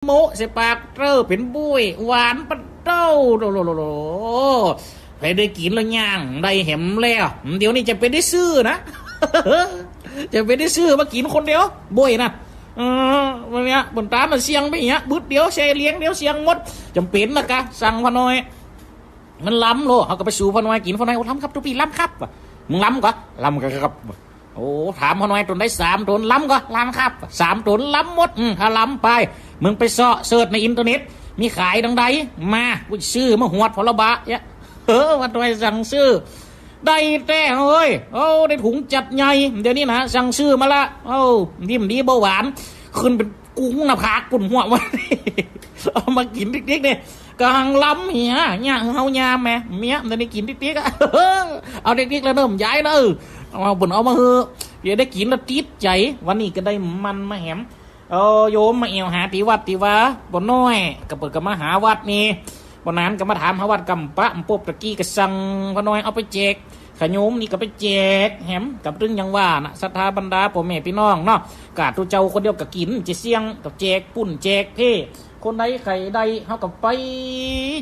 โมเสปากเต้าเป็นบุ้ยหวานปะเต้าโลไปได้กินแล้วย่างได้เห็มแล้วเดี๋ยวนี้จะไปได้ซื้อนะ จะไปได้ซื้อมากินคนเดียวบุ้ยนะวันนี้บนตามันเสียงไปอย่างเงี้ยบึดเดียวเชเลี้ยงเดียวเสียงหมดจำเป็นนะกะสั่งพน้อยมันล้ำโลเขาก็ไปสู่พน้อยกินพน้อยล้ำครับทุกปีล้ำครับมึงล้ำก็ล้ำกันครับโอ้ถามพน้อยตนได้3 ตนล้ำก็ล้ำครับ3 ตนล้ำหมดถ้าล้ำไปมึงไปเสิร์ชในอินเทอร์เน็ตมีขายดังใดมากูซื้อมาหวดพลบะเนี่ยวันตัวสั่งซื้อได้แต่เฮ้ยได้ถุงจัดใหญ่เดี๋ยวนี้นะสั่งซื้อมาละนิ่มดีเบาหวานขึ้นเป็นกุ้งหน้าผากกุ่นหัววันเอามากินติ๊กๆเนี่ยกำลังล้ำเหี้ยเนี่ยเฮายามแม่เมียมันได้กินติ๊กๆเอาติ๊กๆแล้วเริ่มย้ายแล้วเอาบุญเอามาเฮอเดี๋ยวได้กินแล้วติดใจวันนี้ก็ได้มันมาแหมโยมมาเอวหาตีวัดตีวะบ่น้อยก็เปิดก็มาหาวัดนี่บ่นานก็มาถามหาวัดกำปะปุ๊บตะกี้ก็สั่งบ่น้อยเอาไปแจกขโยมนี่ก็ไปแจกแหมกับตึงยังว่านะศรัทธาบรรดาพ่อแม่พี่น้องเนาะกาตุเจ้าคนเดียวก็กินจะเสี่ยงกับแจกปุ่นแจกเพ่คนใดใครใดเฮากับไป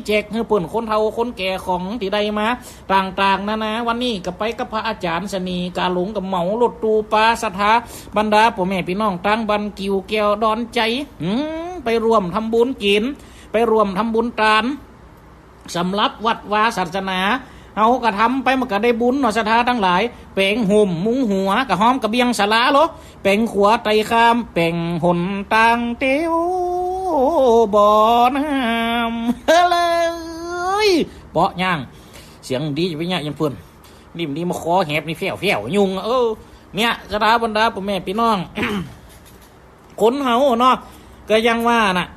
แจกให้ปุ่นคนเฒ่าคนแก่ของที่ใดมาต่างๆนะวันนี้ก็ไปกับพระอาจารย์สนีกาหลงกับเหมารถตูปาศรัทธาบรรดาพ่อแม่พี่น้องตั้งบันกิวแก้วดอนใจไปรวมทำบุญกินไปรวมทำบุญทานสำหรับวัดวาศาสนาเอากระทำไปมันก็ได้บุญเนาะศรัทธาทั้งหลายเป่งห่มมุ้งหัวกระห้อมกระเบียงสาราโลเป่งขวาไตข้ามเป่งหนต่างเตียวบ่อน้ำเลยเปาะย่างเสียงดีจะไปเนี่ยยังเพื่อนนิ่มดีมาคอแหบนี่แฝวยุงเนี่ยศรัทธาบรรดาพ่อแม่พี่น้อง คนเฮาเนาะก็ยังว่าน่ะ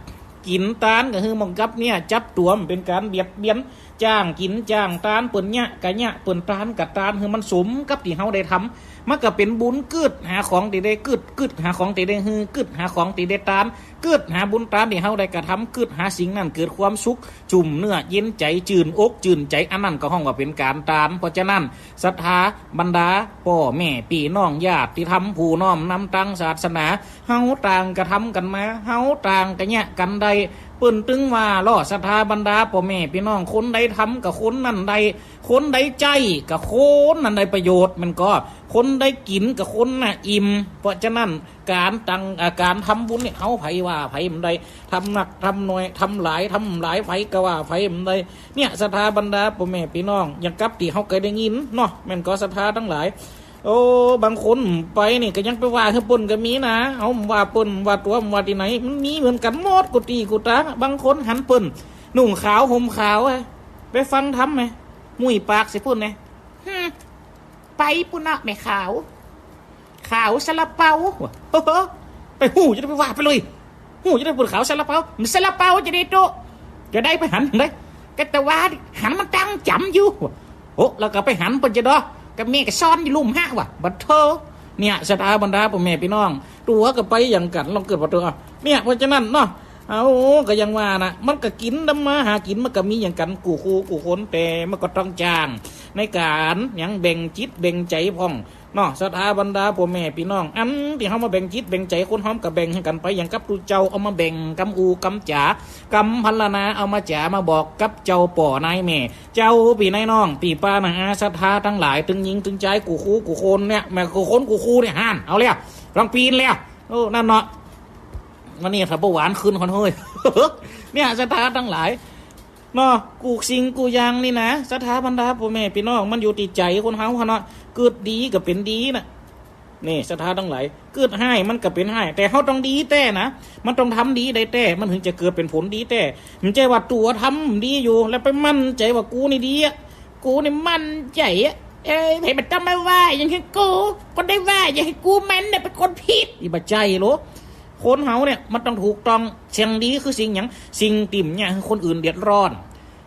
กินตานก็คือมองกับเนี่ยจับตัวมันเป็นการเบียดเบียนจ้างกินจ้างตานเปิ่นเนี่ยกะเนี่ยเปิ่นตานกับตานคือมันสมกับที่เฮาได้ทำมันก็เป็นบุญกึดหาของที่ได้กึดหาของที่ได้ฮือกึดหาของที่ได้ตานกึดหาบุญตานที่เฮาได้กระทำกึดหาสิ่งนั้นเกิดความสุขจุ่มเนื้อเย็นใจจื่นอกจื่นใจอันนั้นก็ห้องว่าเป็นการตานเพราะฉะนั้นศรัทธาบรรดาพ่อแม่พี่น้องญาติธรรมผู้น้อมนำตั้งศาสนาเฮาต่างกระทำกันมาเฮาต่างกันเนี่ยกันใดเปิ้นตึงว่าล่อศรัทธาบรรดาพ่อแม่พี่น้องคนใดทำกับคนนั่นใดคนใดใจกับคนนั่นใดประโยชน์มันก็คนได้กินกับคนน่ะอิ่มเพราะฉะนั้นการทำบุญเนี่ยเอาไผว่าไผมันใดทำหนักทำน้อยทำหลายไผก็ว่าไผมันใดเนี่ยศรัทธาบรรดาพ่อแม่พี่น้องอย่างกับที่เขาเคยได้ยินเนาะมันก็ศรัทธาทั้งหลายบางคนไปนี่ก็ยังไปว่าคือปุ่นก็มีนะเอาว่าปุ่นว่าตัวว่าที่ไหนมันมีเหมือนกันหมดกุฏิกุตาบางคนหันปุ่นนุ่งขาวห่มขาวไปฟังทำไหมมุ้ยปากสิปุ่นไงไปปุ่นอะแม่ขาวซาลาเปาไปหูจะได้ไปว่าไปเลยหูจะได้ปุ่นขาวซาลาเปามันซาลาเปาจะได้โตจะได้ไปหันเลยก็แต่ว่าหันมันตั้งจำอยู่แล้วก็ไปหันปุ่นจะดอกับแม่ก็ซ่อนอยู่ลุ่มห้าว่ะบัดเธอเนี่ยศรัทธาบรรดาพ่อแม่พี่น้องตัวก็ไปอย่างกันลองเกิดบัดเธอเนี่ยเพราะฉะนั้นเนาะก็ยังว่านะมันก็กินดำมาหากินมันก็มีอย่างกันกูคูกูคนแต่มันก็ต้องจ้างในการอย่างแบ่งจิตแบ่งใจพ่องเนาะศรัทธาบรรดาพ่อแม่พี่น้องอันที่เขามาแบ่งจิตแบ่งใจคนหอมกับแบ่งให้กันไปอย่างกับตูเจ้าเอามาแบ่งกำอูกำจ๋ากำพันละนาเอามาจ๋ามาบอกกับเจ้าป่อนายแม่เจ้าปีนายน้องปีป้านะศรัทธาทั้งหลายตึงยิงตึงใจกูคูกูคนเนี่ยแม่กูคนกูคูเนี่ยห่านเอาเลยลองปีนแล้วนั่นเนาะวันนี้ถ้าเบาหวานขึ้นคนเฮ้ย เนี่ยศรัทธาทั้งหลายเนาะกูสิงกูยังนี่นะศรัทธาบรรดาพ่อแม่พี่น้องมันอยู่ที่ใจคนเฮาเนาะเกิดดีก็เป็นดีนะนี่ศรัทธาทั้งหลายเกิดให้มันก็เป็นให้แต่เฮาต้องดีแต่นะมันต้องทำดีได้แต่มันถึงจะเกิดเป็นผลดีแต่มันใจว่าตัวทำดีอยู่แล้วไปมั่นใจว่ากูนี่ดีกูนี่มั่นใจให้มันต้องไม่ว่าอย่างที่กูคนได้ว่าอย่าให้กูมันเนี่ยเป็นคนผิดอีบ้าใจโลคนเฮาเนี่ยมันต้องถูกต้องเชียงดีคือสิ่งอย่างสิ่งติ่มเนี่ยคือคนอื่นเดือดร้อน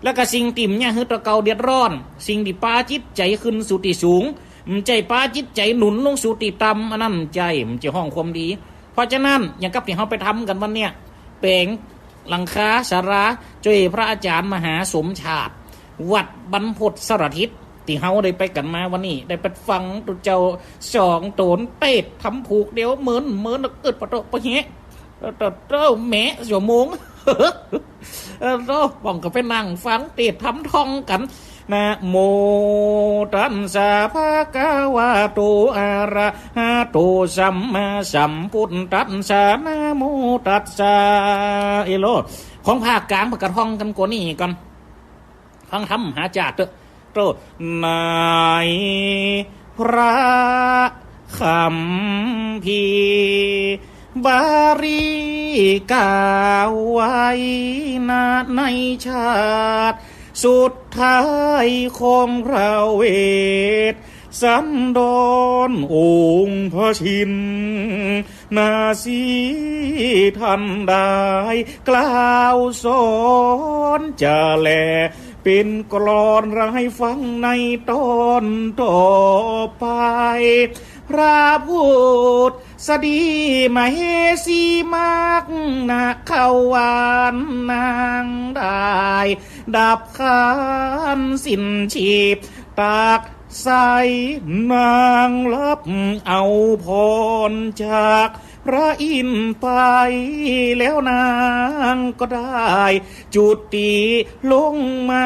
แล้วก็สิ่งติ่มเนี่ยคือตะเกาเดือดร้อนสิ่งที่ปาจิตใจขึ้นสู่ที่สูงมันใจปาจิตใจหนุนลงสู่ที่ต่ำอันนั้นใจมันจะห้องความดีเพราะฉะนั้นอย่างกับที่เขาไปทำกันวันเนี้ยเป่งหลังคาสาราช่วยพระอาจารย์มหาสมชาติวัดบรรพตสรทิศที่เขาได้ไปกันมาวันนี้ได้ไปฟังตัวเจ้า2 ตนเป็ดทำผูกเดี๋ยวเหมือนเกิดปะโตปะเฮะ เจ้าแม่ชั่วโมงเจ้าป้องก็ไปนั่งฟังเทศทำท่องกันนะโมตัสสะภะคะวะโตอะระหะโตสัมมาสัมพุทธัสสะนะโมตัสสะเอโลของภาคกลางประกาศท่องกันกว่านี้ก่อนฟังทำหาจาดโตในพระคำพีบารีกล่าวไว้นาในชาติสุดท้ายของพระเวทสันดรองค์พระชินนาสีท่านได้กล่าวสอนจะแลเป็นกลอนรายฟังในตอนต่อไปพระพุทธดีมเหสีมากนะเข้าวานนางได้ดับขันสิ้นชีพตากใส่นางรับเอาพรจากพระอินทร์ไปแล้วนางก็ได้จุติลงมา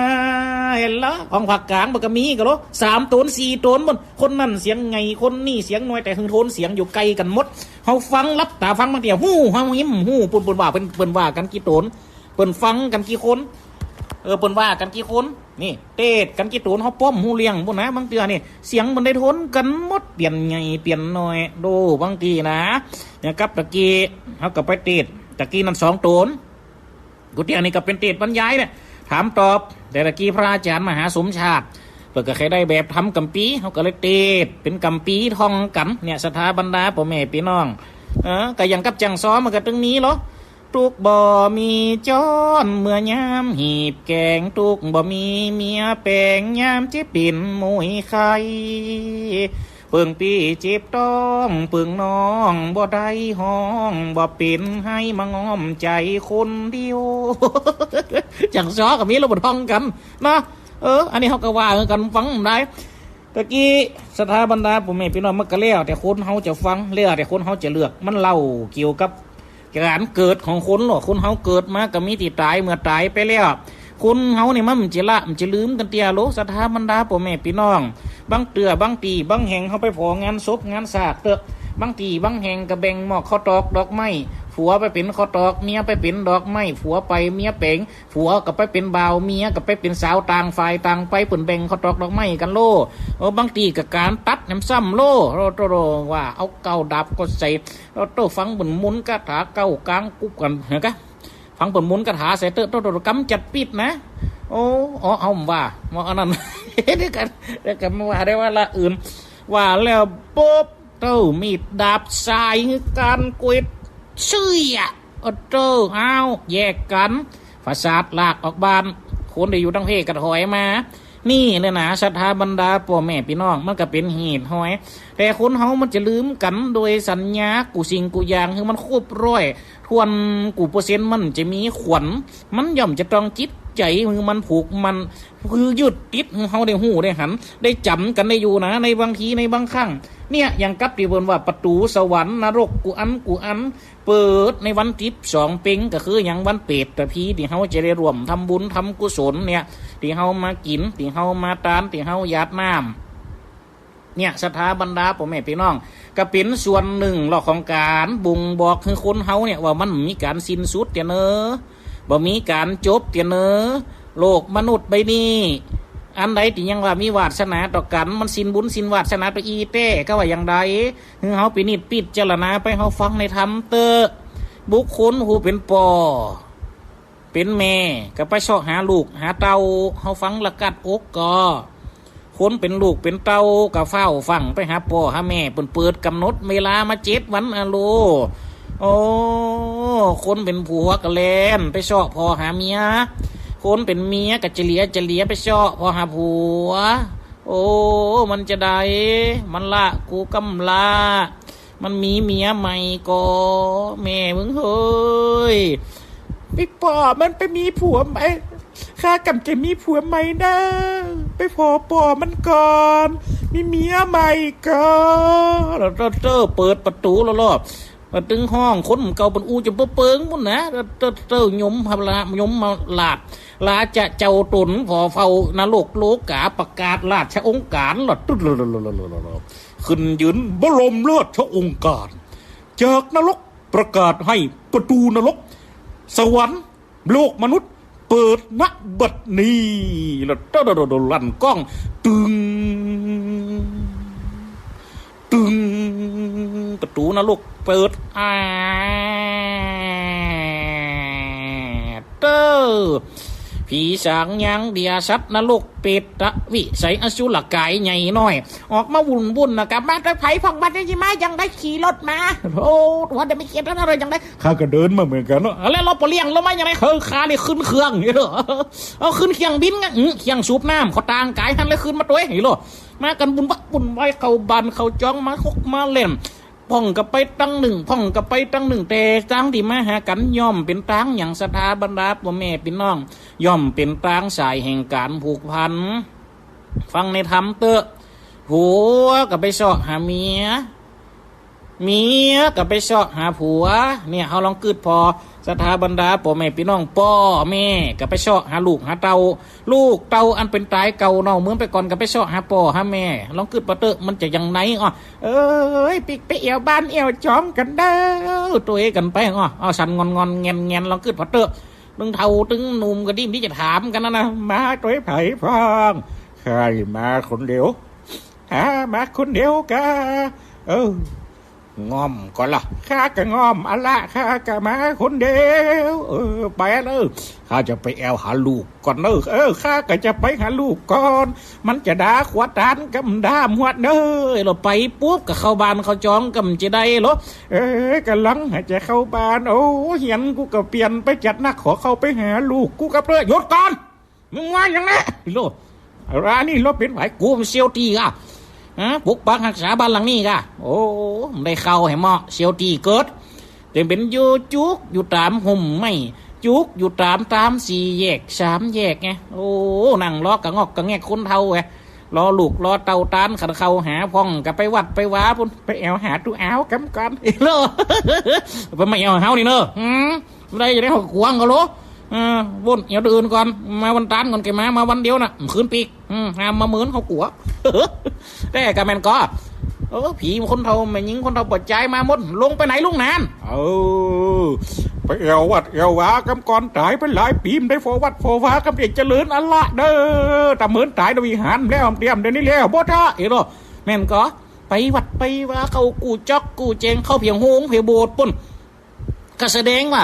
ละของภาคกลางมันก็มีกันหรอ3 โทน 4 โทนบนคนนั่นเสียงไงคนนี่เสียงน้อยแต่หึงโทนเสียงอยู่ไกลกันหมดเฮาฟังรับตาฟังบางทีฮู้เฮายิ้มฮู้ปุ่นว่าเปิ้นว่ากันกี่โทนเปิ้นฟังกันกี่คนเปิ้นว่ากันกี่คนนี่เตดกันกี่โทนเฮาป้อมฮู้เลี้ยงพุ่นนะบางเทื่อนี่เสียงมันได้โทนกันหมดเปลี่ยนใหญ่เปลี่ยนน้อยดูบางทีนะอย่างกับตะกี้เฮาก็ไปเตดตะกี้นั่น2 โทนกูเตียนี่ก็เป็นเตดบรรยายเนี่ยถามตอบแต่ตะกี้พระอาจารย์มหาสมชาติเพิ่นก็เคยได้แบบทำกัมปีเฮาก็เลยเตดเป็นกัมปีท่องกันเนี่ยสถาบรรดาพ่อแม่พี่น้องก็อย่างกับจังซ้อมันก็ตรงนี้เหรอทุกบ่มีจ้อนเมื่อยามหีบแกงทุกบ่มีเมียแปลงยามเจ็บปิ่นมวยไข่เพิ่งปีเจ็บต้องเพิ่งน้องบ่ได้ห้องบ่เป็นให้มาง้อมใจคนเดียวจังซ้อกับมีเราบ่ท่องกันนะอันนี้เขาก็ว่ากันฟังได้ตะกี้สถาบรรดาพ่อแม่พี่น้องมันก็แล้วแต่คนเขาจะฟังแล้วแต่คนเขาจะเลือกมันเล่าเกี่ยวกับการเกิดของคนหรอคนเขาเกิดมาก็มีที่ตายเมื่อตายไปแล้วคนเขาเนี่ยมันจะละมันจะลืมกันเตียโลสถาบรรดาพ่อแม่พี่น้องบางเตือบางตีบางแห่งเขาไปพองานศพงานศาสตร์บางตีบางแห่งก็แบ่งหมอกข้าวตอกดอกไม้ผัวไปเป็นข้าวตอกเมียไปเป็นดอกไม้ผัวไปเมียเป่งผัวก็ไปเป็นบ่าวเมียก็ไปเป็นสาวต่างฝ่ายต่างไปเปิ่นแบ่งข้าวตอกดอกไม้กันโลบางตีกับการตัดน้ำซ้ำโลโรว่าเอาเก่าดับก็ใส่โตฟังบนมุนกระถาเก่ากลางกุ๊บกันเห็นกะฟังบนมุนกระถาใส่โตกำจัดปิดนะเอาว่าอันนั้นเดี๋ยวกันมาว่าได้ว่าละอื่นว่าแล้วปุ๊บเต้ามีดดาบสายการกวดเชื่อเอาแยกกันฝาศาสตร์ลากออกบานคนที่อยู่ทั้งเพศกระถอยมานี่เนี่ยนะศรัทธาบรรดาพ่อแม่พี่น้องมันก็เป็นเหตุหอยแต่คนเฮามันจะลืมกันโดยสัญญากูสิ่งกูอย่างคือมันควบร้อยทวนกูเปอร์เซ็นต์มันจะมีขวัญมันย่อมจะต้องจิตใจมือมันผูกมันคือยึดติดเฮาได้หูได้หันได้จำกันได้อยู่นะในบางทีในบางครั้งเนี่ยอย่างกับที่เพิ่นว่าประตูสวรรค์นรกกูอันเปิดในวันที่2 เป็งก็คืออย่างวันเปรตแต่พี่ที่เฮาจะได้ร่วมทำบุญทำกุศลเนี่ยที่เฮามากินที่เฮามาทานที่เฮาหยาดน้ำเนี่ยศรัทธาบรรดาพ่อแม่พี่น้องก็เป็นส่วนหนึ่งหรอกของการบ่งบอกคือคนเฮาเนี่ยว่ามันมีการสิ้นสุดเตียเนอบ่มีการจบเตียเนอโลกมนุษย์ใบนี้อันใดที่ยังว่ามีวาสนาต่อกันมันสิ้นบุญสิ้นวาสนาต่ออีเต้ก็ว่าอย่างใดคือเฮาปินิจพิจารณาไปเฮาฟังในธรรมบุคคลผู้เป็นป่อเป็นแม่ก็ไปเสาะหาลูกหาเต้าเฮาฟังละกัดอกก็คนเป็นลูกเป็นเต้าก็เฝ้าฟังไปหาป่อหาแม่เปิดกำหนดเวลามา7 วันอะโลคนเป็นผัวก็แล่นไปเสาะพ่อหาเมียคนเป็นเมียก็จะเหลียไปเสาะพ่อหาผัวมันจะได้มันละกูกำลามันมีเมียใหม่ก็แม่มึงเฮ้ยพี่ป่อมันไปมีผัวใหม่ข้ากำจะมีผัวใหม่นะไปพอป่อมันก่อนมีเมียใหม่ก็เปิดประตูรอบ ตึงห้องคนเก่าเป็นอูจะเปิงพุ่นนะเต้ายมพลายมมาลาดลาจะเจ้าตนพอเฝ้านรกโลกาประกาศราชองค์การหลอดขึ้นยืนบรมราชองค์การจากนรกประกาศให้ประตูนรกสวรรค์โลกมนุษย์เปิดณบัดนี้แล้วลั่นกล้องตึงประตูนรกเปิดผีสางยังเดียสัตว์นรกเป็ดตะวิใส่อสุรกายใหญ่น้อยออกมาวุ่นนะครับมาแต่ไผ่ฟังบัดได้ใช่ไหมยังได้ขี่รถมาโอ้ตัวเดี๋ยวไม่เกียดแล้วอะไรยังได้ข้าก็เดินมาเหมือนกันเนาะแล้วเราไปเลี้ยงแล้วไม่ยังไงขาเลยขึ้นเครื่องนี่เหรอเอาขึ้นเครื่องบินไงเครื่องสูบน้ำเขาต่างกายทันเลยขึ้นมาตัวนี่เหรอมากันบุญบักบุญไว้เขาบันเขาจ้องมาคุกมาเล่นพ่องกับไปตั้งหนึ่งแต่ตั้งที่มาหากันย่อมเป็นตั้งอย่างศรัทธาบรรดาพ่อแม่พี่น้องย่อมเป็นตั้งสายแห่งการผูกพันฟังในธรรมเตอะผัวกับไปเสาะหาเมียกับไปเสาะหาผัวเนี่ยเขาลองกึดพอศรัทธาบรรดาพ่อแม่พี่น้องพ่อแม่กับไปเสาะหาลูกหาเตาลูกเตาอันเป็นตายเก่าเนาะเมื่อไปก่อนกับไปเสาะหาพ่อหาแม่ลองกึดปะเตอะมันจะยังไงอ๋อปิกไปเอวบ้านเอวจ้องกันเด้อตัวเอกันไปอ๋อสันงอนเงียนลองกึดปะเตอะตึงเท่าตึงหนุ่มก็ดิ้นที่จะถามกันนะมาตัวไผ่พองใครมาคนเดียวมาคนเดียวกะงอมก่อนล่ะข้าก็งอมอะไรข้าก็มาคนเดียวไปเลยข้าจะไปแอวหาลูกก่อนข้าก็จะไปหาลูกก่อนมันจะด่าขวดตานกำด่าหวดเราไปปุ๊บก็เข้าบ้านเขาจองกำจะได้หรอกำลังจะเข้าบ้านโอ้เห็นกูก็เปลี่ยนไปจัดนักขอเข้าไปหาลูกกูกับเลยหยุดก่อนมึงว่าอย่างไรโลร้านนี้เราเป็นไหวกูมันเซียวตีอ่ะปุกปักหักษาบ้านหลังนี้กะโอ้ได้เข้าให้เหมาะเซียวตีเกิดเต็มเป็นอยู่จุกอยู่ตามห่มไม่จุกอยู่ตามสี่แยกสามแยกไงโอ้นั่งล้อกระงอกกระแงกคนเท่าไงรอลูกรอเตาตานขัดเข้าหาพ่องกับไปวัดไปว้าพุ่นไปแอวหาตู้อ้าวกำกันอีกเลยไปไม่เอาเฮานี่เนอะได้จะได้หกขวางก็รู้วนเดี๋ยวอื่นก่อนมาวันตานก่อนแกมาวันเดียวนะคืนปีกห้ามมาเหมือนเขากัวแต่กะแมนก็ผีคนเท่าแม่ยิงคนเท่าปวดใจมาหมดลงไปไหนลุงนานไปเอววัดเอววากำก่อนตายไปหลายปีมได้ฟอวัดฟอวากำเด็กเจริญอัลละเด้อแต่เหมือนตายดวิหารแล้วเตรียมเดี๋ยวนี้แล้วบ่ท่าเออแม่นก็ไปวัดไปว่าเขากูจอกกูเจงเข้าเพียงโฮงเพียงโบสถ์ปุ่นก็แสดงว่า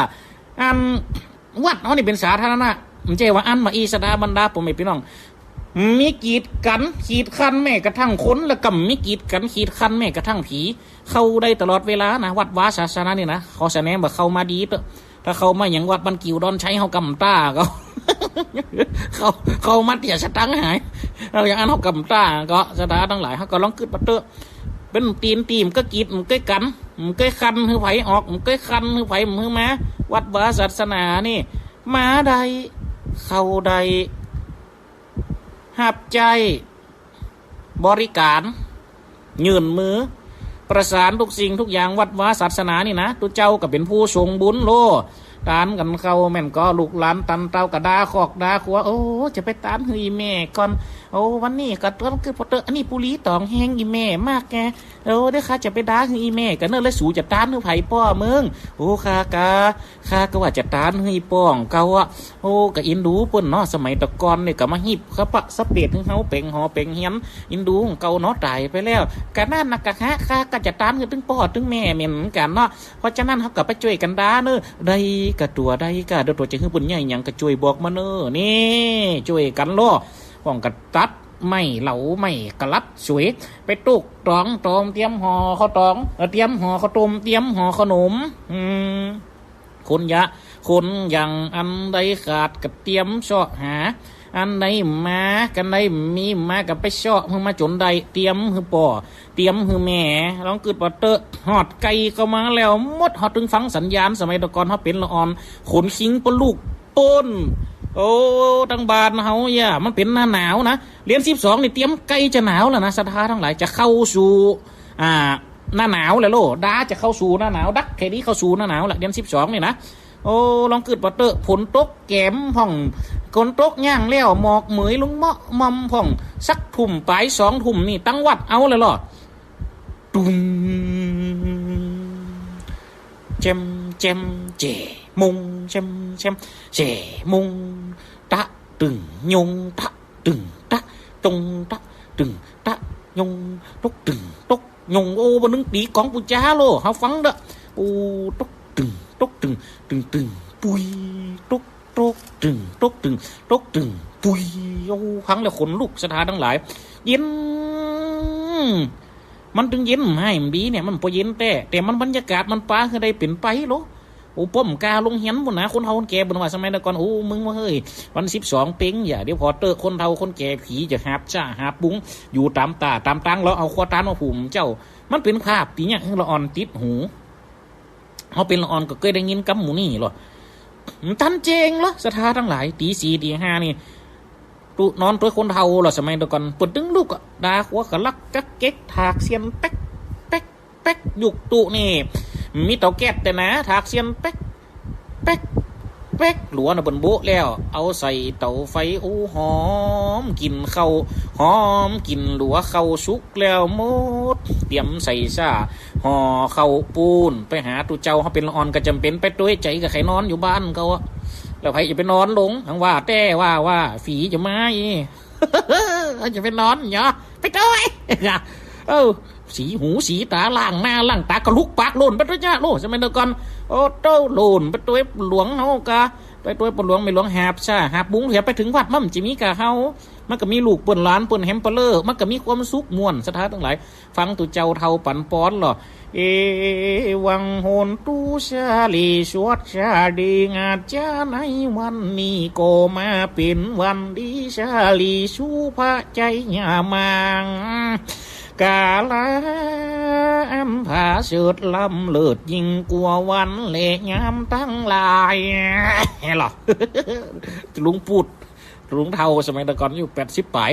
วัดเขานี่เป็นสาธารณะมันเจว่าอันมาอีสดาบรรดาผมไม่พี่น้องมีกีดกันขีดคันแม่กระทั่งคนแล้วก็มีกีดกันขีดคันแม่กระทั่งผีเข้าได้ตลอดเวลานะวัดวาศาสนานี่นะเขาแสดงว่าเข้ามาดีถ้าเขามาอย่างวัดบันกิวดอนใช้เขากำตาเขามาเตี่ยสตังหายเราอย่างอันเขากำตาก็สถาทั้งหลายเขาก็ลองกึดปัตเตอร์เป็นตีมก็กีดมันก็กันมันก็คันหือไผออกมันก็คันหือไผมือมาวัดวาศาสนานี่มาใดเข้าใดหับใจบริการยืนมือประสานทุกสิ่งทุกอย่างวัดวาศาสนานี่นะตัวเจ้าก็เป็นผู้ทรงบุญโลตานกันเข้าแม่นก็ลูกหลานตันเต้ากระดาขอกดาขัวโอ้จะไปตานเฮยแม่ก่อนโอ้วันนี้ก็ต้องคือพอเตออันนี้ปุรีตองแห้งอีแม่มากแกโอ้ได้ข้าจะไปด่าเฮยแม่กันเนอะแล้วสูจะตานเฮยไผ่ป้อมึงโอ้ข้าก็ว่าจะตานเฮยป้องเก่าอ่ะโอ้ก็อินดูปุ่นเนาะสมัยตะกอนเนี่ยก็มาหิบข้าปะสเปียดถึงเฮาเป่งหอเป่งเฮียนอินดูของเก่าเนาะตายไปแล้วกันนั่นนักกะฮะข้าก็จะตานคือถึงป้อถึงแม่เหม็นกันเนาะเพราะฉะนั้นเขาก็ไปช่วยกันด่าเนอะได้กะตัวได้กะเดี๋ยวตัวจะขึ้นปุ่นใหญ่ยังก็ช่วยบอกมาเนอะนี่ช่วยกันล้อป้องกันตัดไม่เหลาไม่กระลัดสวยไปตุกตองเตรียมห่อข้าวตองเตรียมห่อข้าวต้มเตรียมห่อขนมคนอย่างอันใดขาดกับเตรียมเสาะหาอันใดมากันใดมีมากับไปเสาะเพิ่งมาจนใดเตรียมคือป่อเตรียมคือแม่ลองกึดปะเตอะหอดไก่ก็มาแล้วมดหอดถึงฟังสัญญาณสมัยตะกอนเขาเป็นละอ่อนขนคิงปลูกต้นโอ้ทั้งบานเฮาอย่ามันเป็นหน้าหนาวนะเรียน12นี่เตรียมใกล้จะหนาวแล้วนะศรัทธาทั้งหลายจะเข้าสู่ หน้าหนาวแล้วโลดาจะเข้าสู่หน้าหนาวดักแค่นี้เข้าสู่หน้าหนาวแหละเดือน12นี่นะโอ้ลองเกิดปะเตอะฝนตกแกมพ่องฝนตกย่างแล้วหมอกเหมยลงเมาะมอมพ่องสักทุ่มปลาย2 ทุ่มนี่ตั้งวัดเอาเลยหรอตุ้มเจมเจมเจมุงเจมเจมเจมุงตะตึงยงตะตึงตะจงตะตึงตะยงตกตึงตกยงโอ้บนึงตีกองปูจ้าโลเฮาฟังเด้อโอ้ตกตึงตกตึงตึงตึงปุยตกตกตึงตกตึงตกตึงปุยโอ้ฟังแล้วขนลุกสถานทั้งหลายเย็นมันถึงเย็นให้มันดีเนี่ยมันพอเย็นแต่มันบรรยากาศมันป้าคือได้เป็นไปโลโอ้ป้อมกาลงเหียนบนนะคนเฒ่าคนแก่บนว่าสมัยก่อนโอ้มึงว่าเฮ้ยวัน12เป็งอย่าเดี๋ยวพอเตอคนเฒ่าคนแก่ผีจะหาบจ้าหาบบุ้งอยู่ตามตาตามตังแล้วเอาขวดตานมาผูมเจ้ามันเป็นภาพปีเนี้ยละอ่อนติดหูเขาเป็นละอ่อนก็เคยได้ยินกำหมูนี่หรอทันเจงเหรอสถาทั้งหลายตี 4 ตี 5นี่ตุนอนตัวคนเฒ่าหรอสมัยก่อนปวดตึงลูกอ่ะดาหัวกะลักกักเก๊กถากเสียนเป๊กเป๊กเป๊กยุกตุนี่มีเตาแก๊สแต่นะถากเสียนเป๊กเป๊กเป๊กหลวนะบนโบ๊ะแล้วเอาใส่เตาไฟโอ้หอมกินข้าวหอมกินหลัวข้าวสุกแล้วหมดเตรียมใส่ซ่าห่อข้าวปูนไปหาตุเจ้าเขาเป็นละอ่อนก็จำเป็นไปด้วยใจกับใครนอนอยู่บ้านเขาแล้วใครจะไปนอนหลงทั้งว่าแต่ว่าฝีจะมาจะไปนอนเหรอไปด้วยสีหูสีตาล่างหน้าล่างตากระลุกปากโลนไปด้วยจ้าโลสมัยเดียวกันโอ้โตโลนไปตัวหลวงเฮากะไปตัวปนหลวงไม่หลวงหาบซ่าหาบบุ้งเถียไปถึงวัดมั่มจิมีกะเฮามันก็มีลูกเปิ้นหลานเปิ้นแฮมเปอร์เลอร์มันก็มีความสุขม่วนสถานทั้งหลายฟังตุเจ้าเท่าปันป้อนหรอเอวังโหนตูชาลีสวดชาดีงาจ้าในวันนี้ก็มาเป็นวันดีชาลีชูพระใจยามังกาลาอัมผาเสดลำเลิศยิ่งกว่าวันเละยามตั้งลายเฮ้หรอลุงพูดลุงเท่าสมัยตะก่อนอยู่80 ปลาย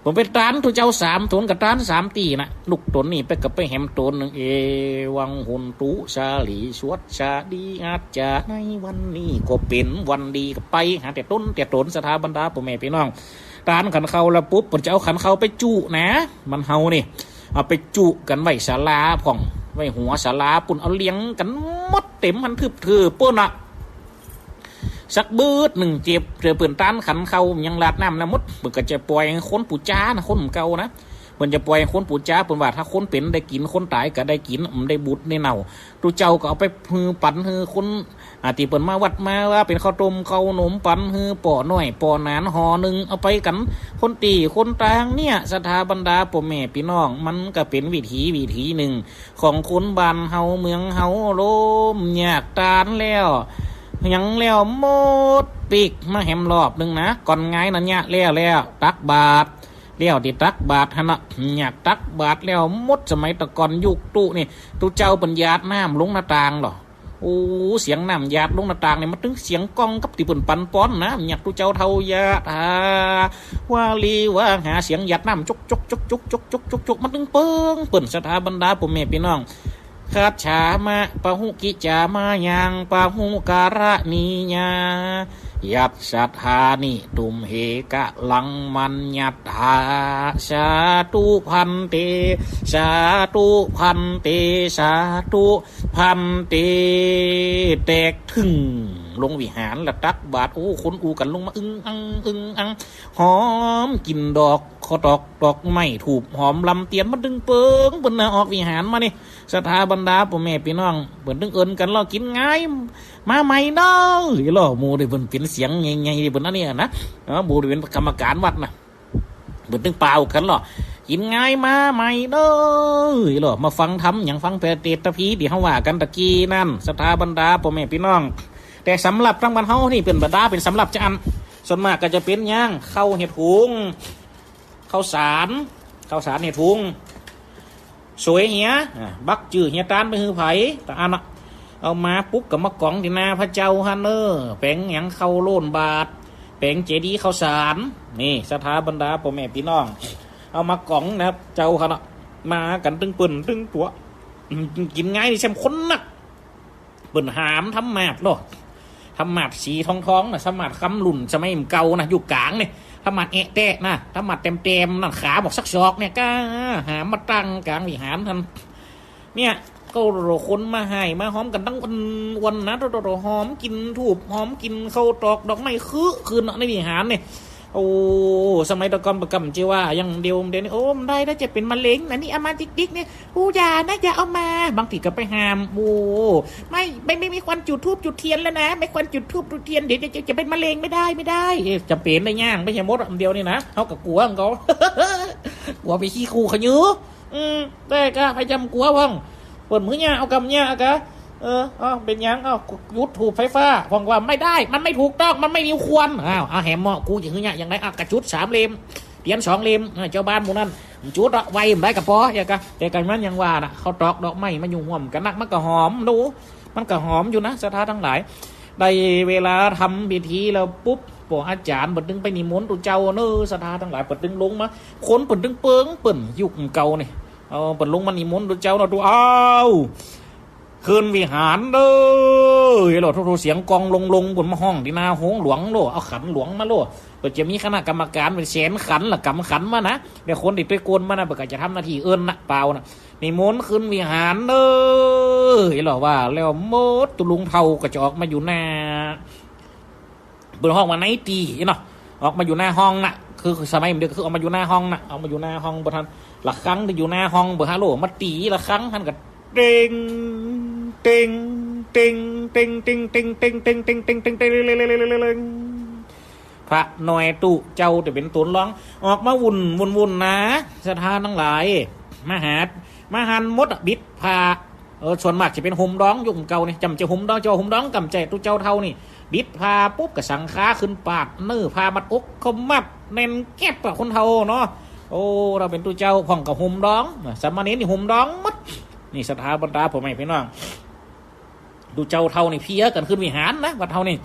ผมเป็นตานทุเจ้า3 ตนกับตาน3 ตีนะลูกตนนี่ไปกับไปแหมตนหนึ่งเอวังหุนตุชาลีสวดชาดีอาจจะในวันนี้ก็เป็นวันดีก็ไปหาแต่ต้นแต่ตนสถาบรรดาพ่อแม่พี่น้องตานขันเขาแล้วปุ๊บผมจะเอาขันเขาไปจุนะมันเฮานี่เอาไปจุกันไว้ศาลาผ่องไว้หัวศาลาปุ่นเอาเลี้ยงกันมดเต็มมันทึบถือปุ่นอ่ะสักบืด1 เจ็บเจอเปิ่นตานขันเขายังลาดน้ำแล้วมดเปิ่นก็จะปล่อยคนปูจ้านะคนเก่านะเปิ่นจะปล่อยคนปูจ้าเปิ่นว่าถ้าคนเป็นได้กินคนตายก็ได้กินได้บุญได้เน่าตูเจ้าก็เอาไปฮือปั่นฮือคนที่เปิ่นมาวัดมาว่าเป็นข้าวต้มข้าวหนมปั่นฮือป่อน้อยป่อหนานห่อหนึ่งเอาไปกันคนตีคนตางเนี่ยสถาบรรดาพ่อแม่พี่น้องมันก็เป็นวิถีหนึ่งของคนบ้านเฮาเมืองเฮาลมอยากตานแล้วยังแล้วหมดปีกมาแหมรอบหนึ่งนะก่อนไงนั่นเนี่ยแล้วตักบาตรแล้วที่ตักบาตรฮะนะอยากตักบาตรแล้วมดสมัยตะก่อนยุคตุนี่ตุเจ้าปัญญาน้ำลงหน้าต่างหรอโอ้เสียงน้ำหยาดลงหน้าต่างเนี่ยมันถึงเสียงกองกับที่เปิ่นปันป้อนนะอยากตุเจ้าเท่ายาว่าลีว่าหาเสียงหยาดน้ำจกมันถึงเปิ่นสถาบรรดาพ่อแม่พี่น้องคาฉามาปะหุกิจามายังปะหุการะนีญายัตสัทธานิตุมเหกะลังมันยัตถาสาธุพันเตสาธุพันเตสาธุพันเตแตกถึงลงวิหารละตักบาทโอ้คนอูกันลงมาอึ้งอังหอมกินดอกขอดอกไม้ถูกหอมลำเตียนมันดึงเปิงเปิ่นออกวิหารมานี่สถาบรรดาพ่อแม่พี่น้องเปิ่นดึงเอินกันเรากินง่ายมาใหม่เนาะหรือล่อหมู่ได้เปิ่นเป็นเสียงไงๆเปิ่นอันนี้นะหมู่ได้เป็นกรรมการวัดนะเปิ่นดึงเปล่ากันหรอกินง่ายมาใหม่เนาะหรือล่อมาฟังธรรมอย่างฟังเปรตตะพีที่เฮาว่ากันตะกี้นั่นสถาบรรดาพ่อแม่พี่น้องแต่สำหรับทางบ้านเฮานี่เป็นบรรดาเป็นสำหรับจะอันส่วนมากก็จะเป็นย่างข้าวเห็ดหุงข้าวสารเห็ดหุงสวยเหี้ยบักจื้อเหี้ยตานไปฮือไผแต่อันน่ะเอามาปุ๊บกับมะกองที่นาพระเจ้าฮันเนอร์แปลงหยังเข้าโล่นบาทแปลงเจดีย์ข้าวสารนี่สถาบรรดาพ่อแม่พี่น้องเอามากองนะครับเจ้าฮันน่ะ มากันตึงเปิ่นตึงตัวกินง่ายนี่แซมคนนักเปิ่นหามทำหมาดหรอทำหมาดสีทองนะทำหมาดคำหลุ่นสมัยเก่านะอยู่กลางเนี่ยทำหมาดแอะแตะนะทำหมาดเต็มนั่นขาบอกสักศอกเนี่ยก็หามมาตั้งกลางวิหารทันเนี่ยก็คนมาให้มาหอมกันตั้งวันนะเราหอมกินถูบหอมกินข้าวตอกดอกไม้คืนในวิหารเนี่ยโอ้สมัยตะกอนประกำเจว่ายังเดียวนี่โอ้มได้ถ้าจะเป็นมะเร็งนะนี่เอามาดิกเนี่ยผู้ยานะอย่าเอามาบางทีก็ไปหามโอ้ไม่มีควันจุดทูบจุดเทียนแล้วนะไม่ควันจุดทูบจุดเทียนเดี๋ยวจะเป็นมะเร็งไม่ได้จะเป็นได้ย่างไม่ใช่มดอันเดียวนี่นะเขากับกลัวเขากลัวไปขี้คู่ขยื้อได้ก็ไปจำกลัวบ้างเปิดมือเนี่ยเอากำเนี่ยกะเป็นยังยุดถูกไฟฟ้าพองว่าไม่ได้มันไม่ถูกต้องมันไม่มีควรแหมกูอย่างนี้อย่างไรกระจุด3 เล่มเตียน2 เล่มเจ้าบ้านหมู่นั้นจุดไว้ได้กับปออย่างกะแต่กันมันยังว่าน่ะเขาตอกดอกไม้มันอยู่ห่วมกันนักมันก็หอมดูมันก็หอมอยู่นะสถานทั้งหลายได้เวลาทำพิธีแล้วปุ๊บพวกอาจารย์เปิดดึงไปนิมนต์ตุเจ้าเนอสถานทั้งหลายเปิดดึงลงมาคนเปิดดึงเปิงเปิ่นยุคเก่าเนี่ยเปิดลงมานิมนต์ตุเจ้าเราดูคืนวิหารเด้อเห็นหรอทุกเสียงกองลงบนห้องที่นาห้องหลวงโลเอาขันหลวงมาโลเปิดจะมีคณะกรรมการเป็น100,000 ขันละกำขันมานะเดี๋ยวคนติดไปโกนมานะเปิดจะทำหน้าที่นะเปล่านะนิมนต์คืนวิหารเด้อเห็นหรอว่าแล้วมดตุลุงเทาก็จะออกมาอยู่หน้าบนห้องวันไหนตีเนาะออกมาอยู่หน้าห้องน่ะคือสมัยเดียวคือออกมาอยู่หน้าห้องน่ะออกมาอยู่หน้าห้องบนทันละครั้งที่อยู่หน้าห้องบนฮัลโหลมาตีละครั้งท่านก็เต็งพระหน่อยตุเจ้าจะเป็นตุนร้องออกมาวุ่นนะสถานทั้งหลายมหันมดบิดพาส่วนมากจะเป็นห่มร้องยุ่งเก่านี่จำจะห่มร้องเจ้าห่มร้องกำใจตุเจ้าเท่านี่บิดพาปุ๊บกับสังขาขึ้นปาดเนื้อพามัดอกขมับเน้นแก็บกับคนเท่าเนาะโอ้เราเป็นตุเจ้าพ่องกับห่มร้องสามเณรนี่ห่มร้องมัดนี่สถาบรรดาผมไม่พี่น้องดูเจ้าเท่านี่เพี้ยกันขึ้นวิหารนะวัดเท่านี่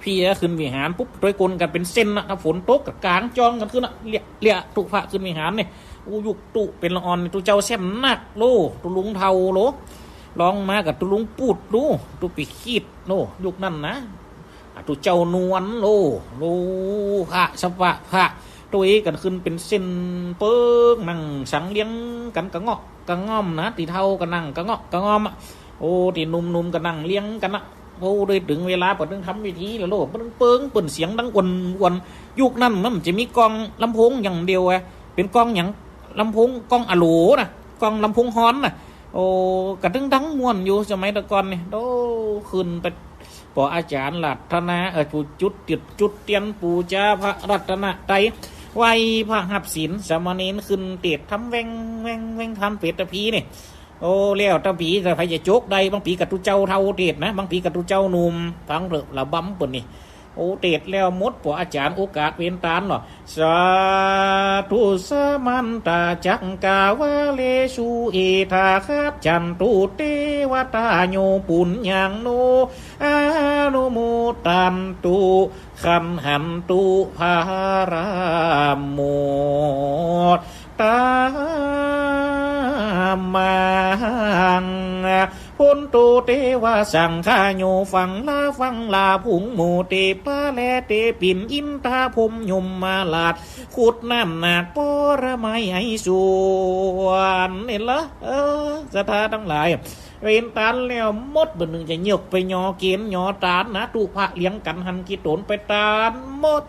เพี้ยขึ้นวิหารปุ๊บโดยกลกันเป็นเส้นนะถ้าฝนตกกับกลางจองกันขึ้นเลี่ยตุพระขึ้นวิหารเนี่ยยุกตุเป็นละอ่อนตุเจ้าแซ่บนักโลตุลุงเท่าโลลองมากับตุลุงปูดโลตุปีขีดโลยุกนั่นนะตุเจ้านวลโลพระสวะพระตัวเองกันขึ้นเป็นเส้นเปิ้งนั่งสังเลี้ยงกันกระเงาะกระง่อมนะตีเท่ากันนั่งกระเงาะกระง่อมโอ้ตีนุ่มกันนั่งเลี้ยงกันนะโอ้เลยถึงเวลาเปิดทำวิธีแล้วโลกมันเปิ้งเปิ่นเสียงดังวนยุคนั้นมันจะมีกองลำโพงอย่างเดียวเป็นกองอย่างลำโพงกองอะโหลนะกองลำโพงฮอนนะโอ้กระดึงดังม่วนอยู่สมัยตะกอนเนี่ยโตขึ้นไปปออาจารย์รัตนาจุดเตียนปูจาพระรัตนไตรไว้พระหับศีลสามเณรขึ้นเตียดทำแวงทำเป็ดตะพีเนี่ยโอ้เลี้ยวตะพีแต่ใครจะโจกใดบางปีกับตุเจ้าเท่าเตียดนะบางปีกับตุเจ้าหนุ่มฟังเถอะละบั๊มปุ่นนี่โอ้เตียดแล้วมดปออาจารย์โอกาสเวียนตานหรอสาธุสมันตาจักกาวะเลสุเอธาคัจจันตุเทวตาโยปุญญังโนอานุโมตันตุขันหันตุภารามโมตามังพุนตุเทวสังฆาโยฟังลาผุงโมเตปะแลเตปินอินทาพมยมมาลาดขุดน้ำหนักปรมัยไอส่วนนี่ละสถานทั้งหลายเรียนตานแล้วมดบนหนึ่งจะเหยกไปยอเกณฑ์ยอตานนะตุพระเลี้ยงกันหันกีตนไปตานมด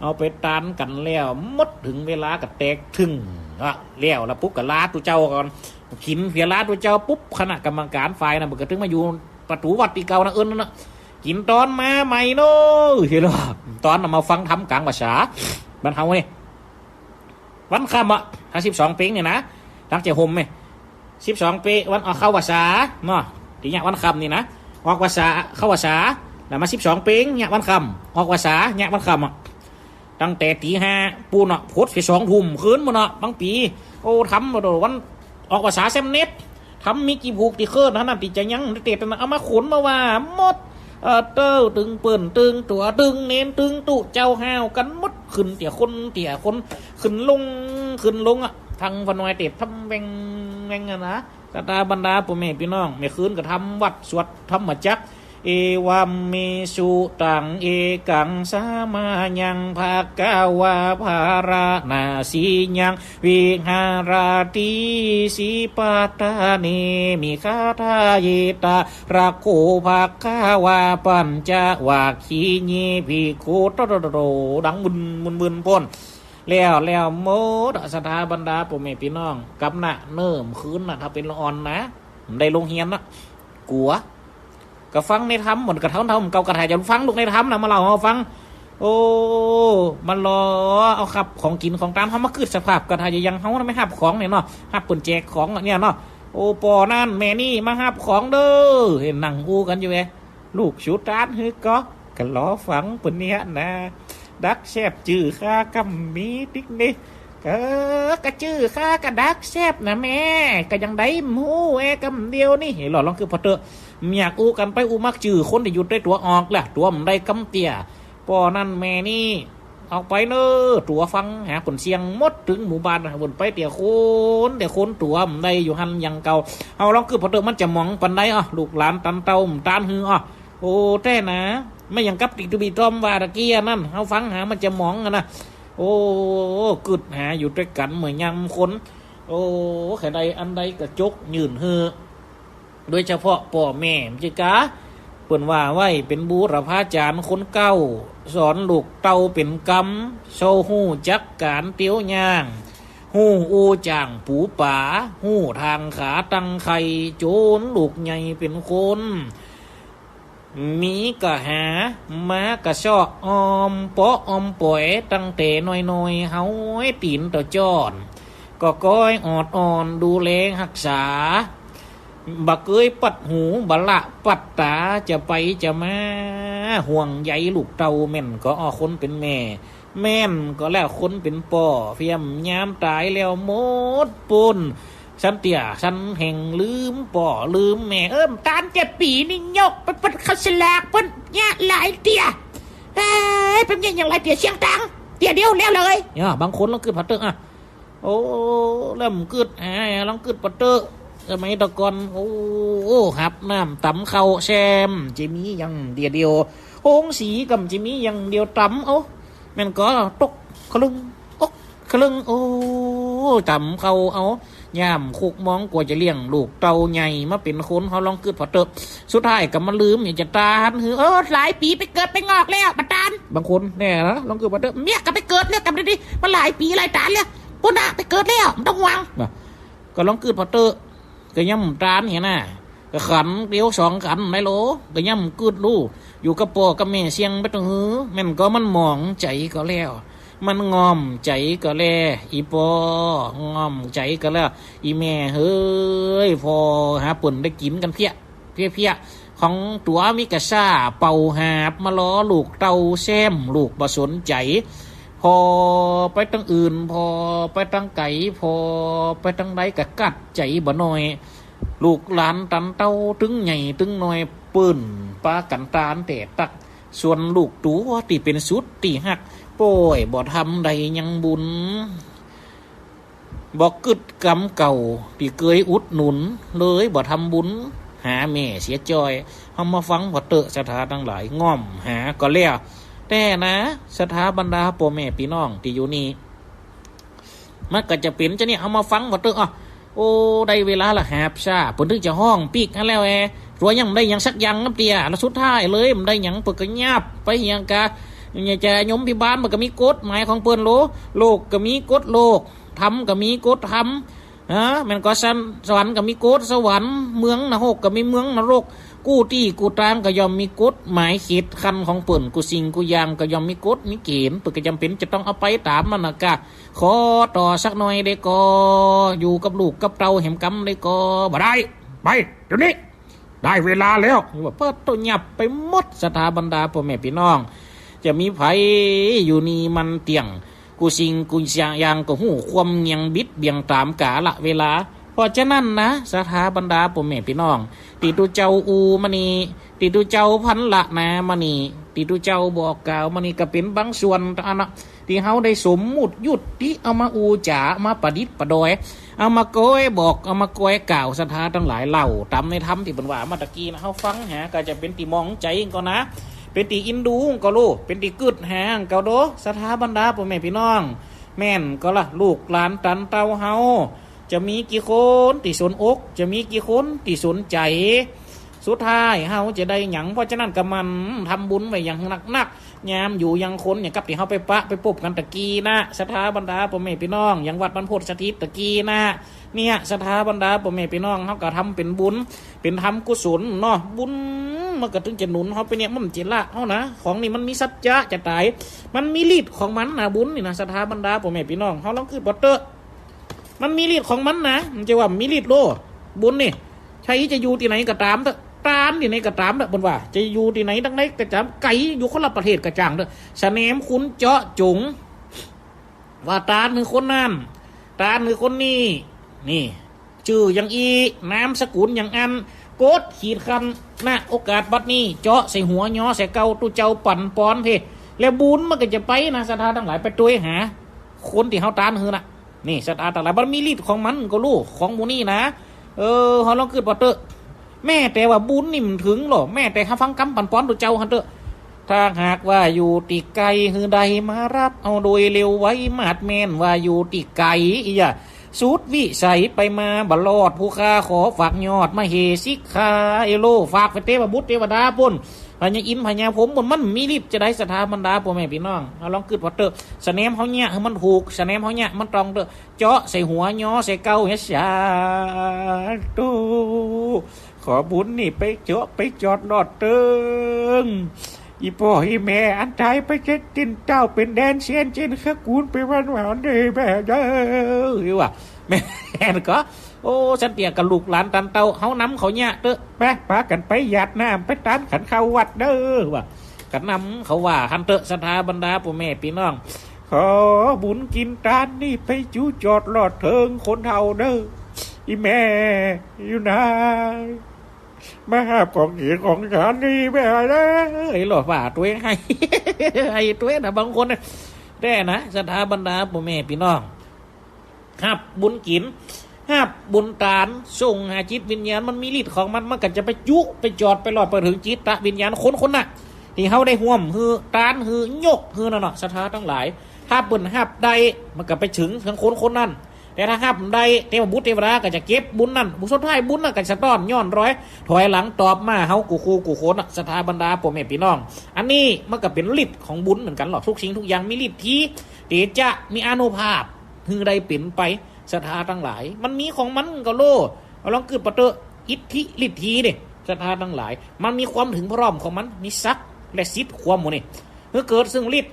เอาไปตานกันแล้วมดถึงเวลาก็แตกถึงแล้วปุ๊บก็ลาตุเจ้าก่อนขินเพียลาตุเจ้าปุ๊บคณะกรรมการฝ่ายนะมันก็ถึงมาอยู่ประตูวัดที่เก่านะนะกินตอนมาใหม่โน่เห็นหรอตอนมาฟังทำกลางภาษาบรรเทาเนี่ยวันคำ52 ปีเนี่ยนะตั้งใจห่มไหม12 ปีวันออกเข้าภาษาเนาะทีเนี้ยวันคำนี่นะออกภาษาเข้าภาษาแล้วมา12 ปีเนี่ยวันคำออกภาษาเนี่ยวันคำตั้งแต่ตี 5ปูนโพดไป2 ทุ่มคืนมันบางปีโอ้ทำวันออกภาษาเซมเน็ตทำมีกี่ผูกตีเคลื่อนนั่นติจะยังเตะเอามาขนมาว่าหมดเต้าตึงเปิ่นตึงตัวตึงเน้นตึงตุเจ้าห้าวกันหมดขึ้นเตี่ยคนขึ้นลงทางวันวายเตะทำแวง แม่งนะกตาบรรดาพ่อแม่พี่น้องไม่คืนก็ทำวัดสวดธรรมจักรเอวัมเมสุตังเอกังสามายังภาคาวาภารานาสียังวิหาราติสีปัตตานีมิคาทาเยตารักโคภาคาวาปัญจวัคคียีภิกขุตโตโตดังบุญพ้นแล้วโมดสถาบรรดาพ่อแม่พี่น้องกับน่ะเนิ่มคืนน่ะถ้าเป็นละอ่อนนะได้ลงเฮียนนะกลัวก็ฟังในธรรมหมดกระเท่าเก่ากระถ่ายจะฟังลูกในธรรมนะมาเล่าเอาฟังโอ้มันรอเอาขับของกินของตามเขามาคืดสภาพกระถ่ายยังเขาไม่หับของเนี่ยเนาะหับปุ่นแจกของเนี่ยเนาะโอ้ปอนั่นแม่นี่มาหับของเด้อเห็นนั่งอู้กันอยู่ไงลูกชุดตานฮึก็กันล้อฟังปุ่นเนี้ยนะดักแซบจื้อข้ากำมีติ๊กนี่กระจื้อข้ากระดักแซบนะแม่ก็ยังได้หมูกำเดียวนี่เห็นหรอลองคือพอเตออยากอู้กันไปอู้มักจื้อคนที่หยุดได้ตัวออกแหละตัวมันได้กำเตี่ยปอนั่นแม่นี่ออกไปเนอตัวฟังหาผลเสียงมดถึงหมู่บ้านวนไปเตี่ยคนตัวมันได้อยู่หันยังเก่าเอาลองคือพอเตอมันจะมองปันได้อ่ะลูกหลานตันเต้าตานหืออ่ะโอ้แท้นะไม่อย่างกับติตุบีตอมว่าตะเกียนั่นเอาฟังหามันจะมองนะโอ้กึดหาอยู่ด้วยกันเหมือนยำคนโอ้แค่ใดอันใดกระจกยืนหือโดยเฉพาะพ่อแม่จิกาเปิ่นว่าไว้เป็นบูรพาจารย์คนเก้าสอนลูกเต่าเป็นกำโชหู้จักการเตี้ยวย่างหู้อูจ่างปูป่าหู้ทางขาตังไข่โจนลูกใหญ่เป็นคนมีกะหามากะชออมเปาะอมป่วยตั้งแต่น้อยเฮาให้ตีนต่อจอนก็ก้อยอดอ่อนดูแลรักษาบักเอ้ยปัดหูบัลละปัดตาจะไปจะมาห่วงใยลูกเต่าแม่นก็อ้อคนเป็นแม่นก็แล้วคนเป็นป่อเพียมยามตายแล้วหมดปุ่นฉันเตี่ยฉันแห่งลืมป่อลืมแม่ตาน7 ปีนี่ยกไปปัดเขาสลากปัดเนี่ยหลายเตี่ยเป็นอย่างไรเตี่ยเสียงตังเตี่ยเดียวแล้วเลยเนี่ยบางคนลองกึดพัตเตอร์อ่ะโอ้เริ่มกึดลองกึดพัตเตอร์สมัยตะกอนโอ้ครับน้ำตำข้าวแซมจะมีอย่างเดียวโอ่งสีกับจะมีอย่างเดียวตำโอ้มันก็ตกคลึงคลึงโอ้ตำข้าวเอาย่ามคุกมองกว่าจะเลี้ยงลูกเต่าใหญ่มาเป็นคนเขาลองเกิดพอเติบสุดท้ายก็มาลืมอย่างจะตาหันหือหลายปีไปเกิดไปงอกแล้วปะตานบางคนแน่นะลองเกิดพอเติบเมียก็ไปเกิดแล้วกันดิมาหลายปีหลายตานแล้วปุ่นอะไปเกิดแล้วไม่ต้องหวังก็ลองเกิดพอเติบก็ย่ำตานเห็นน่ะก็ขันเดียว2 ขันไม่โลก็ย่ำกึดลูอยู่กับพ่อกับแม่เสียงไปตรงหือแม่นก็มันหมองใจก็แล้วมันงอมใจก็แลอีปองอมใจก็แล้วอีแม่เฮ้ยพอหาปุ่นได้กินกันเพี้ยของตัวมิกาซาเป่าหาบมาล้อลูกเต่าแซมลูกบ่สนใจพอไปตั้งอื่นพอไปตั้งไก่พอไปตั้งใดกะกัดใจบ่น้อยลูกหลานตันเต้าตึงใหญ่ตึงน้อยปืนปากันตานแต่ตักส่วนลูกตัวที่เป็นสุดที่หักป่วยบ่ทำใดยังบุญบ่กึดกรรมเก่าที่เคยอุดหนุนเลยบ่ทำบุญหาแม่เสียจอยเฮามาฟังบ่เตอะสถาทั้งหลายง่อมหาก็แล้วแต่นะสถาบรรดาพ่อแม่พี่น้องที่อยู่นี่มันก็จะเป็นจะเนี่ยเอามาฟังบ่เตอะโอ้ได้เวลาละหาบซ่าเพิ่นถึงจะห้องปีกกันแล้วรัวยังได้ยังสักยังน้ำเตี้ยแล้วสุดท้ายเลยมันได้ยังเปิดกระยาบไปยังกะเนี่ยจะยมพิบาลมันก็มีกฎหมายของเปิ้นโลกก็มีกฎโลกธรรมก็มีกฎธรรมมันก็สวรรค์ก็มีกฎสวรรค์เมืองนรกก็มีเมืองนรกกู้ที่กู้ตางก็ย่อมมีกฎหมายเขตคันของเปิ้นกูสิ่งกูอย่างก็ย่อมมีกฎมีเกณฑ์เปิ้นก็จำเป็นจะต้องเอาไปตามมันนะกะขอต่อสักหน่อยได้ก็อยู่กับลูกกับเต้าแหมกำได้ก็บ่ได้ไปเดี๋ยวนี้ได้เวลาแล้วว่าเปิดตัวหยับไปหมดสถาบรรดาพ่อแม่พี่น้องจะมีไผอยู่นี่มันเตียงกูสิ่งกูอย่างก็หูความเงียงบิดเบี่ยงตามกาละเวลาเพราะฉะนั้นนะสถาบรรดาพ่อแม่พี่น้องติดูเจ้าอูมณีติดูเจ้าพันละนามณีติดูเจ้าบอกกล่าวมณีก็เป็นบางส่วนอันนะที่เฮาได้สมมุติยุดที่เอามาอูจ๋ามาประดิษฐ์ประดอย เอามาโกยบอกเอามาโกยกล่าวศรัทธาทั้งหลายเล่าตามในธรรมที่บรรว่ามาตะกี้นะเขาฟังหาก็จะเป็นตีมองใจก็นะเป็นตีอินดูก็รู้เป็นตีกึดหางก็โดศรัทธาบรรดาพ่อแม่พี่น้องแม่นก็ละลูกหลานตันเต้าเฮาจะมีกี่คนที่สนอกจะมีกี่คนที่สนใจสุดท้ายเฮาจะได้หยังเพราะฉะนั้นก็มันทำบุญไว้อย่างหนักยามอยู่ยังคนอย่างกับที่เฮาไปปะไปปบกันตะกี้นะศรัทธาบรรดาพ่อแม่พี่น้องอย่างวัดบรรพตสถิตตะกี้นะเนี่ยศรัทธาบรรดาพ่อแม่พี่น้องเฮาก็ทำเป็นบุญเป็นทำกุศลเนาะบุญมันก็ถึงจะหนุนเฮาไปเนี่ยมันจิละเฮานะของนี่มันมีสัจจะจะตายมันมีฤทธิ์ของมันนะบุญนี่นะศรัทธาบรรดาพ่อแม่พี่น้องเฮาลองคือบ่เตอะมันมีฤทธิ์ของมันนะมันจะว่ามีฤทธิ์โลบุญนี่ใช้จะอยู่ที่ไหนก็ตามเถอะตามที่ไหนก็ตามเถอะบนว่าจะอยู่ที่ไหนทั้งไหนก็ตามไก่อยู่คนละประเทศกระจ่างเถอะสแนมคุณเจาะจงว่าตาคือคนนั่นตาคือคนนี้นี่ชื่ออย่างอีน้ำสกุลอย่างอันโกดขีดคันนะโอกาสบัดนี้เจาะใส่หัวย่อใส่เกาตุเจ้าปั่นปอนเพแล้วบุญมันก็จะไปนะศรัทธาทั้งหลายไปตัวหาคนที่เขาตามคือนะนี่ศรัทธาทั้งหลายมันมีฤทธิ์ของมันก็รู้ของมูนี่นะเขาลองคิดว่าเตอะแม่แต่ว่าบุญนี่มันถึงหรอแม่แต่ข้าฟังกำปั่นป้อนตัวเจ้าฮันเตอถ้าหากว่าอยู่ตีไกลคือใดมารับเอาโดยเร็วไว้มาดแม่นว่าอยู่ตีไกลอีอย่าสูดวิสัยไปมาบลอดผู้ค้าขอฝากยอดมาเฮสิกาเอโลฝากไปเทวบุตรเทวดาปุ่นพญาอินพญาผมมันมีฤทธิ์จะได้ศรัทธาบรรดาพ่อแม่พี่น้องเอาลองคิดว่าเตอะสแนมเขาเนี่ยคือมันถูกสแนมเขาเนี่ยมันตรงเตอะเจาะใส่หัวย่อใส่เกาเฮชาตูขอบุญนี่ไปเจาะไปจอดหลอดเติงอีพ่ออีแม่อันใจไปเช็ดตินเจ้าเป็นแดนเซียนเจนขกูลไปวันเลยแม่เด้อหรือว่าแม่ก็โอ้ฉันเตียกับลูกหลานตันเต้าเฮานำเขาเนี่ยเด้อไปพากันไปหยาดน้ำไปตานขันเข้าวัดเด้อว่ากันนำเขาว่าฮันเตอศรัทธาบรรดาพ่อแม่พี่น้องขอบุญกินตานนี่ไปจูจอดหลอดเทิงคนเฮาเด้ออีแม่อยู่ไหนมาหาของเหียของฉันนี่แม่เด้อไอ้หลอดว่าตัวเองให้ไอ้ตัวเองนะบางคนได้นะศรัทธาบรรดาพ่อแม่พี่น้องครับบุญกินห้าบุญตานส่งหาจิตวิญญาณมันมีฤทธิ์ของมันก็จะไปจุไปจอดไปหลอดไปถึงจิตตะวิญญาณคนน่ะที่เขาได้ห่วมคือตานคือยกคือนั่นเนาะศรัทธาทั้งหลายถ้าเปิ่นห้าใดมันก็ไปถึงทั้งคนนั่นแต่ถ้าห้าใดเทวบุตรเทวดาก็จะเก็บบุญนั่นบุญสุดท้ายบุญน่ะก็จะต้อนย้อนร้อยถอยหลังตอบมาเฮากูคูกูโคนศรัทธาบรรดาพ่อแม่พี่น้องอันนี้มันก็เป็นฤทธิ์ของบุญเหมือนกันหรอกทุกสิ่งทุกอย่างมีฤทธิ์ที่เดชะมีอานุภาพคือใดเป็นไปศรัทธาทั้งหลายมันมีของมันก็โลเอาลองเกิดปะเตออิทธิฤทธีเนี่ยศรัทธาทั้งหลายมันมีความถึงพร้อมของมันมีซักและซิดความหมดนี่เมื่อเกิดซึ่งฤทธิ์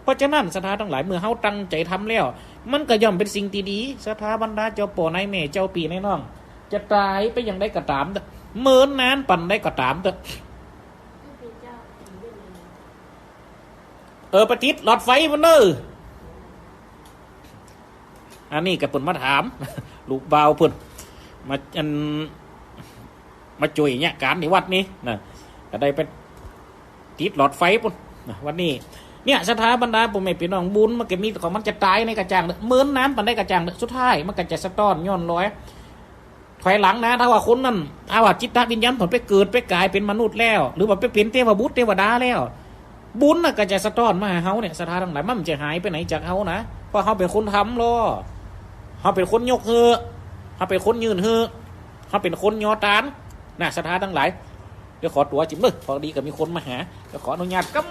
เพราะฉะนั้นศรัทธาทั้งหลายเมื่อเฮาตั้งใจทำแล้วมันก็ย่อมเป็นสิ่งที่ดีศรัทธาบรรดาเจ้าป่อนายแม่เจ้าปีนายน้องจะตายไปยังได้ก็ตามเถอะเมินนานปั่นได้ก็ตามเถอะประทิศหลอดไฟมันเนออันนี้กับเพิ่นมาถามลูกบ่าวเพิ่นมาจุยเนี่ยการในวัดนี้นะก็ได้ไปติดหลอดไฟปุ่นนะวันนี้เนี่ยศรัทธาบรรดาพ่อแม่พี่น้องบุญมันก็มีของมันจะตายในกระจ่างเหมือนน้ำปันได้กระจ่างสุดท้ายมันก็จะสะท้อนย้อนร้อยถอยหลังนะถ้าว่าคนนั้นถ้าว่าจิตวิญญาณผลไปเกิดไปกลายเป็นมนุษย์แล้วหรือว่าไปเป็นเทวบุตรเทวดาแล้วบุญก็จะสะท้อนมาเฮาเนี่ยศรัทธาทั้งหลายมันจะหายไปไหนจากเฮานะเพราะเฮาเป็นคนทำล้อเขาเป็นคนยกเฮือเขาเป็นคนยืนเฮือเขาเป็นคนยอตานน่ะศรัทธาทั้งหลายเดี๋ยวขอตัวจิ๋มเลยพอดีกับมีคนมาหาเดี๋ยวขออนุญาตกั๊ม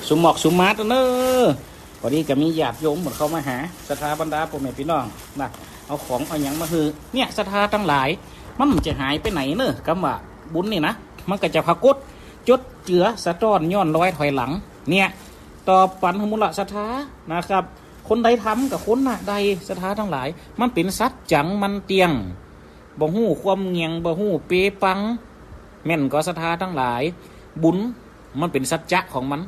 สุหมอกสุมาตเนอพอดีก็มีญาติโยมเหมือนเขามาหาศรัทธาบรรดาพ่อแม่พี่น้องนะเอาของเอาหยังมาคือเนี่ยศรัทธาทั้งหลายมันจะหายไปไหนเนอะคำว่าบุญนี่นะมันก็จะพากดจดเจือสะต้อนย้อนร้อยถอยหลังเนี่ยต่อปันหมุลศรัทธานะครับคนใดทำกับคนน่ะใดศรัทธาทั้งหลายมันเป็นสัจจังมันเตียงบ่หู้ความเงียงบ่หู้เปปัง แม่นก็ศรัทธาทั้งหลายบุญมันเป็นสัจจะของมัน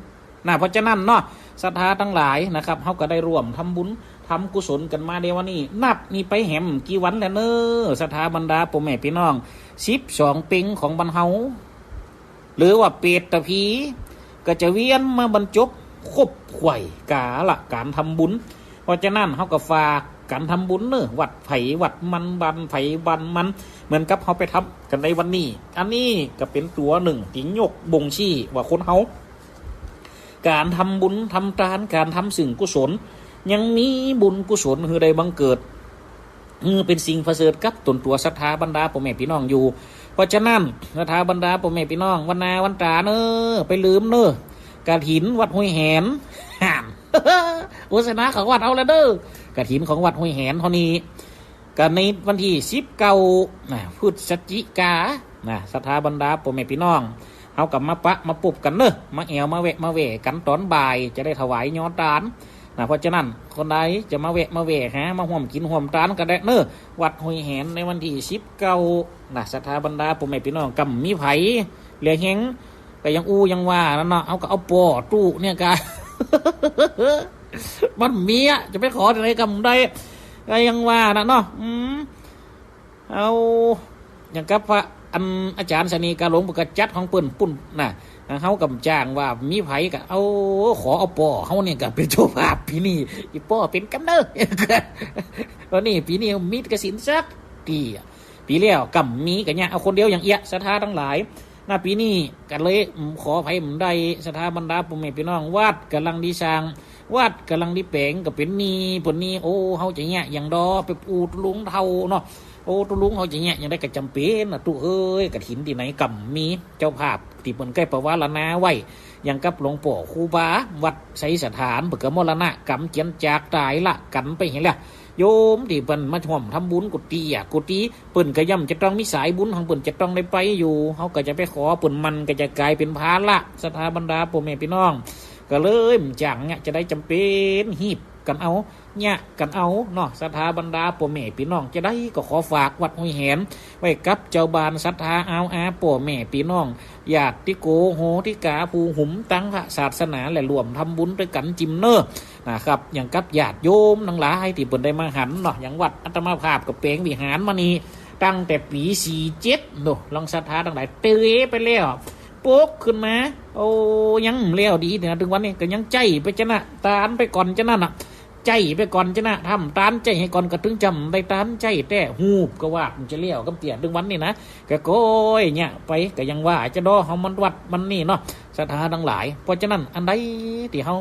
นะเพราะฉะนั้นเนาะศรัทธาทั้งหลายนะครับเขาก็ได้ร่วมทำบุญทำกุศลกันมาเดี๋ยววันนี้นับนี่ไปแหมกี่วันแล้วเนอศรัทธาบรรดาพ่อแม่พี่น้อง12ปีของบรรเฮาหรือว่าเปรตตะผีก็จะเวียนมาบรรจบคบไขว่กาละการทำบุญเพราะฉะนั้นเขาก็ฝากการทำบุญเนอะวัดไผ่วัดมันบันไผ่บันมันเหมือนกับเขาไปทำกันในวันนี้อันนี้ก็เป็นตัวหนึ่งที่ยกบ่งชี้ว่าคนเขาการทำบุญทำทานการทำสิ่งกุศลยังมีบุญกุศลคือใดบังเกิดเป็นสิ่งประเสริฐกับตนตัวศรัทธาบรรดาพ่อแม่พี่น้องอยู่เพราะฉะนั้นศรัทธาบรรดาพ่อแม่พี่น้องวันนาวันตาเนอไปลืมเนอกฐินวัดห้วยแหนห่ามโฆษณาของวัดเอาละเด้อกฐินของวัดห้วยแหนเท่านี้กันในวันที่19พฤศจิกาศรัทธาบรรดาพ่อแม่พี่น้องเอากลับมาปะมาปุบกันเนอะมาแอวมาแวะมาแหวกันตอนบ่ายจะได้ถวายยอดทานเพราะฉะนั้นคนใดจะมาแวะมาแหวะมาห่วมกินห่วมทานกันได้เนอะวัดห้วยแหนในวันที่19ศรัทธาบรรดาพ่อแม่พี่น้องกำมีไผ่เหลือแห้งก็ยังยังว่านั่นเนาะเอาก็เอาปอตู้เนี่ยกัน มันเมียจะไปขออะไรกำได้ก็ยังว่านั่นเนาะเอาอย่างกับพระอันอาจารย์สนีการหลวงประจัดของเปิ้นปุ่นเขากำจ้างว่ามีไผก็เอาขอเอาปอเขาเนี่ยก็เป็นเจ้าภาพปีนี้อีปอเป็นกำเนิดตอนนี้ปีนี้มีกสินสักปีแล้วกำมีกันเนี่ยเอาคนเดียวอย่างเอี้ยศรัทธาทั้งหลายปีนี้กันเลยขอไผผมได้ศรัทธาบรรดาพ่อแม่พี่น้องวาดกำลังดีสร้างวาดกำลังดีแปลงก็เป็นนี้ผลนี้โอ้เขาจะเนี่ยอย่างดอไปปูดลุงเท่าเนาะโอ้ตุลุงเขาจะเนี่ยยังได้กระจำเป็นตุเอ้ยกระถินที่ไหนกำมีเจ้าภาพที่เปิ้นใกล้ประวารณาไว้อย่างกับหลวงปู่ครูบาวัดไสสถานเบิกมรณะกำเจียนจากตายละกันไปเห็นแล้วโยมที่เปิ้นมาห่วมทำบุญกุฏิกุฏิเปิ้นก็ย่ำจะต้องมีสายบุญของเปิ้นจะต้องได้ไปอยู่เขาก็จะไปขอเปิ้นมันก็จะกลายเป็นภาระศรัทธาบรรดาพ่อแม่พี่น้องก็เลยจังเนี่ยจะได้จำเป็นหีบกันเอาเนี่ยกันเอาเนาะศรัทธาบรรดาพ่อแม่พี่น้องจะได้ก็ขอฝากวัดห้วยแหนไว้กับเจ้าบานศรัทธาเอาอาพ่อแม่พี่น้องญาติโกโหติกาภูหุมตั้งพระศาสนาและรวมทำบุญด้วยกันจิมเนอร์นะครับอย่างกับญาติโยมทั้งหลายที่เปิดได้มาหันเนาะอย่างวัดอัตมาภาพกับเปลงวิหารมานี่ตั้งแต่ปี47เนาะลองศรัทธาทั้งหลายเตะไปแล้วปุ๊บขึ้นมาโอ้ยังเลี้ยวดีเนี่ยถึงวันนี้ก็ยังใจไปจะนะตานไปก่อนจะนั่นใจไปก่อนจะนะทำตานใจให้ก่อนก็ถึงจำได้ตานใจแต่หูบก็ว่ามันจะเลี้ยวกำเตียถึงวันนี้นะก็โก้ยเนี่ยไปก็ยังว่าจะดอเขามันวัดมันนี่เนาะศรัทธาทั้งหลายเพราะฉะนั้นอันใดที่เขา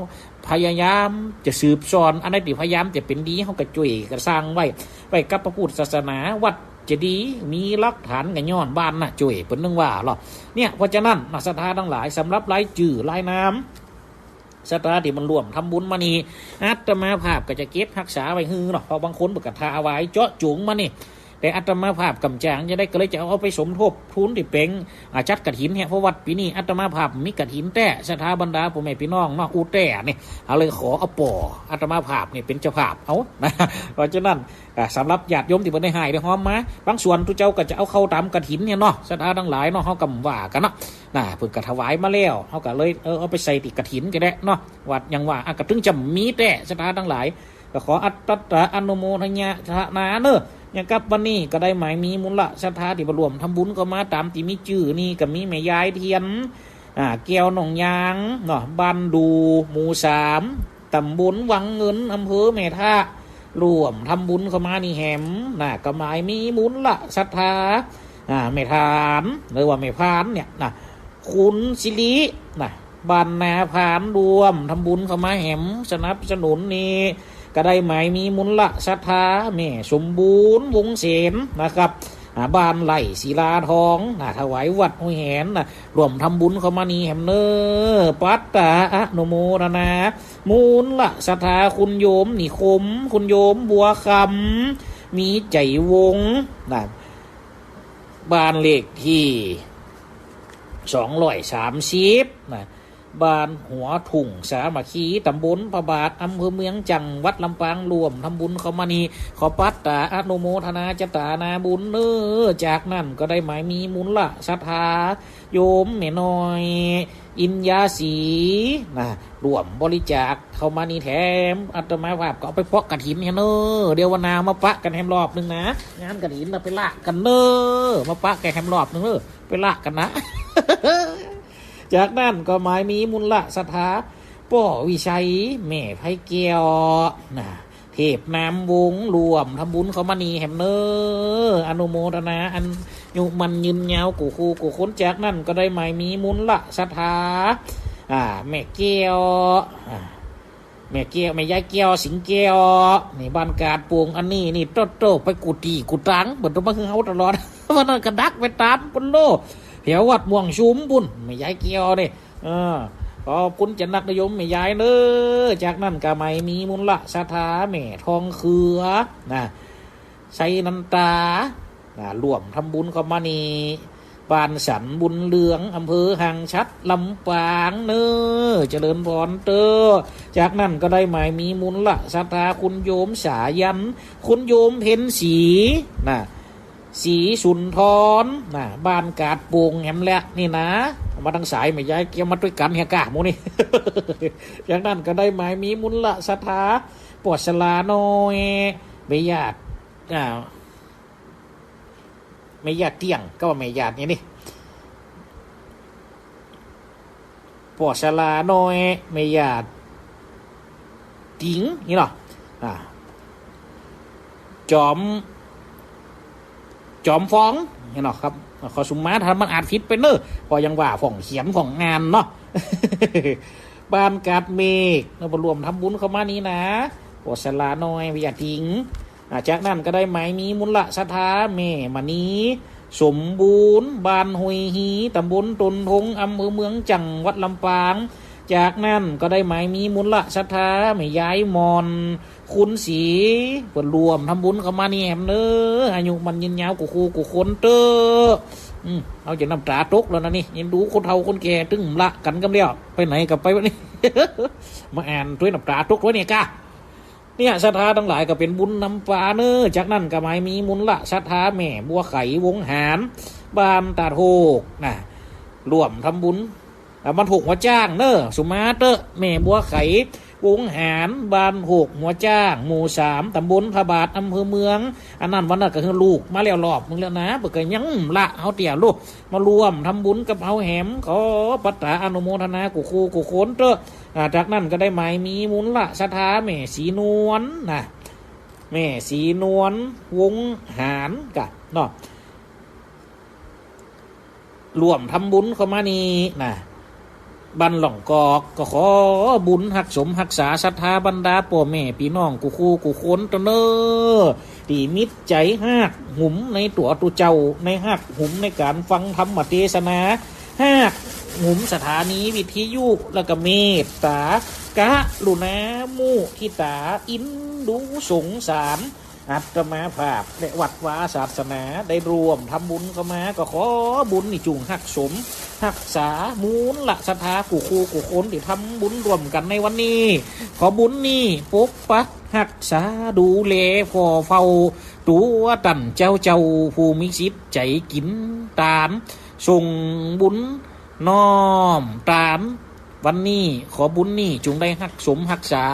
พยายามจะสืบสอนอันใดที่พยายามจะเป็นดีเขาก็ช่วยก็สร้างไว้กับพระพุทธศาสนาวัดจะดีมีหลักฐานกันย้อนบ้านนะช่วยเป็นนึงว่าหรอเนี่ยเพราะฉะนั้นศรัทธาทั้งหลายสำหรับรายจื่อรายน้ำศรัทธาที่มันรวมทำบุญมานี่อาตมาภาพก็จะเก็บรักษาไว้ฮือเนาะเพราะบางคนบอกกระทาไว้เจาะจุงมานี่แต่อาตมาภาพกำจางจะได้ก็เลยจะเอาไปสมทบทุนที่เป็นจัดกฐินเนี่ยเพราะวัดปีนี้อาตมาภาพมีกฐินแต่ศรัทธาบรรดาพ่อแม่พี่น้องเนาะอูแต่เนี่ยเอาเลยขอเอาปออาตมาภาพเนี่ยเป็นเจ้าภาพเอานะเพราะฉะนั้นสำหรับญาติโยมที่เพิ่นได้หายได้หอมมาบางส่วนทุเจ้าก็จะเอาเข้าตามกฐินเนี่ยเนาะศรัทธาทั้งหลายเนาะเฮากำว่ากันเนาะเพิ่นก็ถวายมาแล้วเฮาก็เลยเอาไปใส่ติกฐินก็ได้เนาะวัดยังว่าก็ถึงจะมีแต่ศรัทธาทั้งหลายก็ขออัตตะอนุโมทนาเนอะอย่างกับวันนี้ก็ได้หมายมีมูลศรัทธาที่รวมทำบุญก็มาตามที่มีชื่อนี่ก็มีแม่ยายเทียนแก้วหนองยางเนาะบ้านดูหมู่3ตำบลวังเงินอำเภอแม่ท่ารวมทำบุญเข้ามานี่แหมก็หมายมีมูลศรัทธาแม่ทานหรือว่าแม่พานเนี่ยคุณศิริบ้านนาพานรวมทำบุญเข้ามาแหมสนับสนุนนี่ก็ได้หมายมีมูลศรัทธาแม่สมบูรณ์วงเสนนะครับบ้านไหลศิลาทองถวายวัดห้วยแหนรวมทำบุญเข้ามานี่แหมเนอปัตตาอนุโมทนามูลศรัทธาคุณโยมนิคมคุณโยมบัวคำมีใจวงบ้านเลขที่230 บ้านหัวถุงสามัคคีตำบลพระบาทอำเภอเมืองจังหวัดลำปางรวมทำบุญเขามานีขอปัตตาอนุโมทนาจตานาบุญเนอจากนั้นก็ได้หมายมีมูลละศรัทธาโยมแม่น้อยอินยาสีนะรวมบริจาคเข้ามานี่แถมอาตมาภาพก็เอาไปเพาะกระถินเนอเดี๋ยววันนามาปะกันแฮมรอบนึงนะงานกระถินเราไปละกันเนอมาปะกันแฮมรอบนึงเนอไปละกันนะ จากนั้นก็หมายมีมูลละศรัทธาป่อวิชัยแม่ไผ่เกียวนะเทพนามวงรวมทำบุญเขามานีแฮมเนออนุโมทนาอันยุมันยืนยาวกูคูกูค้นจากนั้นก็ได้หมายมีมูลละศรัทธาแม่เกียวแม่เกียวแม่ยายเกียวสิงเกียวนี่บ้านกาดปวงอันนี้นี่โตไปกูตีกูตังเหมือนตัวมาคือเฮาตลอด วันนั้นกระดักไปตามปุนโลแถววัดม่วงชุมบุญแม่ยายเกียวเนี่ยขอบคุณจะนักนิยมแม่ยายเนอจากนั้นก็ไม่มีมูลละศรัทธาแม่ทองเขือนะใช้นันตารวมทำบุญเข้ามานี่บ้านสันบุญเหลืองอำเภอหางชัดลำปางเนอเจริญพรเตอจากนั้นก็ได้หมายมีมูลละศรัทธาคุณโยมสายันคุณโยมเพ็ญศรีนะสีสุนทรนะบ้านกาดโป่งแหมแหละนี่นะมาทั้งสายไม่ย้ายเกี่ยวมาด้วยกันเฮียกะหมูนี่ จากนั้นก็ได้หมายมีมูลละศรัทธาปอดสลาน้อยไม่ญาติไม่ญาติเตี้ยงก็ว่าไม่ญาตินี่ปอดสลาน้อยไม่ญาติติ๋งนี่หรอจอมฟ้องเห็นหรอครับขอสุมาทำมันอาจผิดไปเนอะพอยังว่าฝ่องเขียนของงานเนาะ บ้านกาดเมฆเรารวมทำบุญเข้ามานี้นะปอดสลาน้อยไม่ญาติติ๋งจากนั้นก็ได้หมายมีมูลละศรัทธาแม่มณีสมบูรณ์บ้านห้วยฮีตำบลตนทงอำเภอเมืองจังหวัดลำปางจากนั้นก็ได้หมายมีมูลละศรัทธาแม่ยายมอนคุณศรีเปิดรวมทำบุญเข้ามานี่แหมเนออายุมันยืนยาวกูคูกูคนเตอเอาจะน้ำตาตกแล้วนะนี่ยังดูคนเฒ่าคนแก่ตึงละกันกันแล้วไปไหนกับไปวะนี่ มาอ่านด้วยน้ำตาตกด้วยเนี่ยก้าเนี่ยศรัทธาทั้งหลายก็เป็นบุญนำปาเนอจากนั้นก็หมายมีมูลละศรัทธาแม่บัวไข่วงหารบ้านตาโทกนะรวมทำบุญมันถูกหัวจ้างเนอสุมาเตอแม่บัวไข่วงหารบ้านหกหัวจ้างหมู่3ตำบลพระบาทอำเภอเมืองอันนั้นวันนั้นก็คือลูกมาแล้วรอบมึงแล้วนะเปิดก็ยังละเอาเตี่ยลูกมารวมทำบุญกับเอาแหมขอปัตตาอนุโมทนากูคูกูโคนเตอจากนั้นก็ได้หมายมีมูลละศรัทธาแม่สีนวลนะแม่สีนวลวงหารกับเนาะรวมทำบุญเข้ามานี่นะบันหล่องกอกก็ขอบุญหักสมหักษาศรัทธาบรรดาพ่อแม่พี่น้องกูคู่กูคนตะเนอตีมิตรใจหักหุมในตัวตุเจ้าในหักหุมในการฟังธรรมเทศนาหักหุมสถานีวิทยุแล้วก็เมตตากะลุณามุทิตาอินดูสงสารอาตมาภาพและวัดวาศาสนาได้รวมทำบุญเข้ามาก็ขอบุญนี่จุงหักสมหักษามูลละศรัทธากูคูกูคนที่ทำบุญรวมกันในวันนี้ขอบุญนี่ปกปักหักษาดูแลฝ่อเฝ้าตัวตันเจ้าผู้มีจิตใจกินตามส่งบุญน้อมตามวันนี้ขอบุญนี่จงได้หักสมหักษา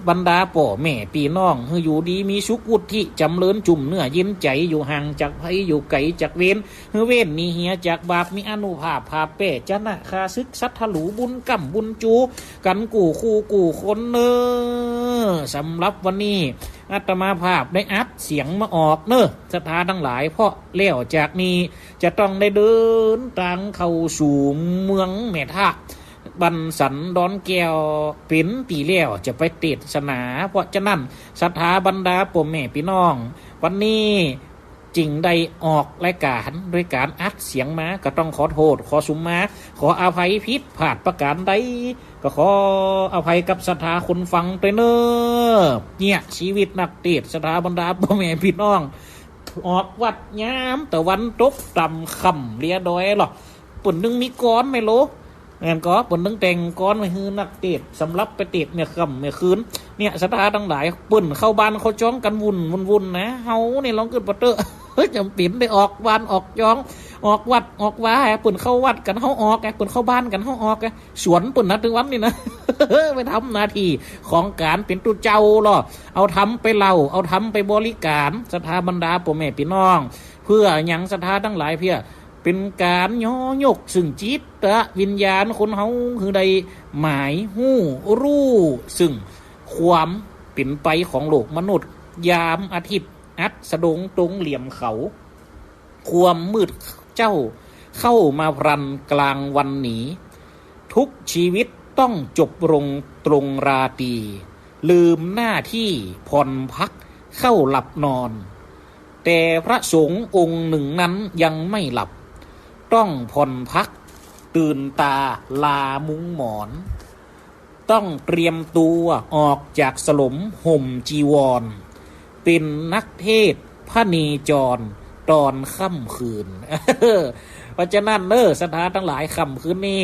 บรรดาพ่อแม่พี่น้องให้อยู่ดีมีสุขวุฒิจำเริญจุ่มเนื้อเย็นใจอยู่ห่างจากภัยอยู่ไกลจากเวรให้เว้นนี่เหียจากบาปมีอนุภาพภาเป้จนะคาซึกสัทธลูบุญกำบุญจูกันกูคู่กูคนเนอสำหรับวันนี้อาตมาภาพได้อัดเสียงมาออกเนอศรัทธาทั้งหลายเพราะแล้วจากนี้จะต้องได้เดินทางเข้าสู่เมืองแม่ทะบันสันดอนแก้วเป็นปีแล้วจะไปเทศนาเพราะฉะนั้นศรัทธาบรรดาพ่อแม่พี่น้องวันนี้จริงได้ออกรายการด้วยการอัดเสียงมาก็ต้องขอโทษขอสุมมาขออภัยผิดพลาดประการใดก็ขออภัยกับศรัทธาคนฟังด้วยเนอเนี่ยชีวิตนักเทศนาบรรดาพ่อแม่พี่น้องออกวัดยามตะวันตกต่ำค่ำเรียดอยหรอปุ่นนึงมีก้อนไม่รู้ งั้นก็เปิ่นตั้งแต่งก้อนไว้ฮือนักเตะสำหรับไปเตะเนี่ยค่ำเนี่ยคืนเนี่ยศรัทธาทั้งหลายเปิ่นเข้าบ้านเขาจ้องกันวุ่นนะเฮาเนี่ยลองเกิดปะเตอะจำเป็นได้ออกบ้านออกจ้องออกวัดออกว่าเปิ่นเข้าวัดกันเฮาออกเปิ่นเข้าบ้านกันเฮาออกสวนเปิ่นนะถึงวันนี่นะ ไปทำหน้าที่ของการเป็นตุเจ้าหรอเอาทำไปเล่าเอาทำไปบริการศรัทธาบรรดาพ่อแม่พี่น้องเพื่อหยังศรัทธาทั้งหลายเพื่อเป็นการย่อยกซึ่งจิตวิญญาณคนเฮาคือใดหมายหู้รู้ซึ่งความเป็นไปของโลกมนุษย์ยามอาทิตย์อัสดงตรงเหลี่ยมเขาความมืดเจ้าเข้ามาพรันกลางวันหนีทุกชีวิตต้องจบลงตรงราตรีลืมหน้าที่ผ่อนพักเข้าหลับนอนแต่พระสงฆ์องค์หนึ่งนั้นยังไม่หลับต้องผ่อนพักตื่นตาลามุ้งหมอนต้องเตรียมตัวออกจากสลมห่มจีวรเป็นนักเทศน์พระเนจรตอนค่ำคืน เพราะฉะนั้นศรัทธาทั้งหลายค่ำคืนนี้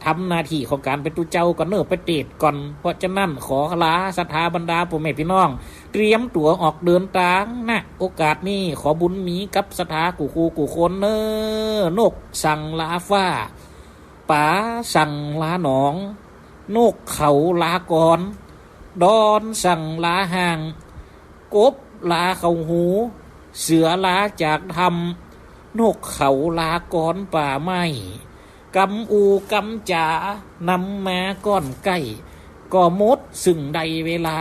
ทำหน้าที่ของการเป็นตุเจ้าก่อนไปเตะก่อนเพราะฉะนั้นขอลาศรัทธาบรรดาพ่อแม่พี่น้องเตรียมตัวออกเดินทางนะโอกาสนี้ขอบุญมีกับศรัทธากูคูกูคนนกสั่งลาฟ้าป๋าสั่งลาหนองนกเขาลากรดอนสั่งลาห่างกบลาเขาหูเสือลาจากธรรมนกเขาลากรป่าไม้กำอูกำจ่านำมาก้อนใกล้ก็มดซึ่งใดเวลา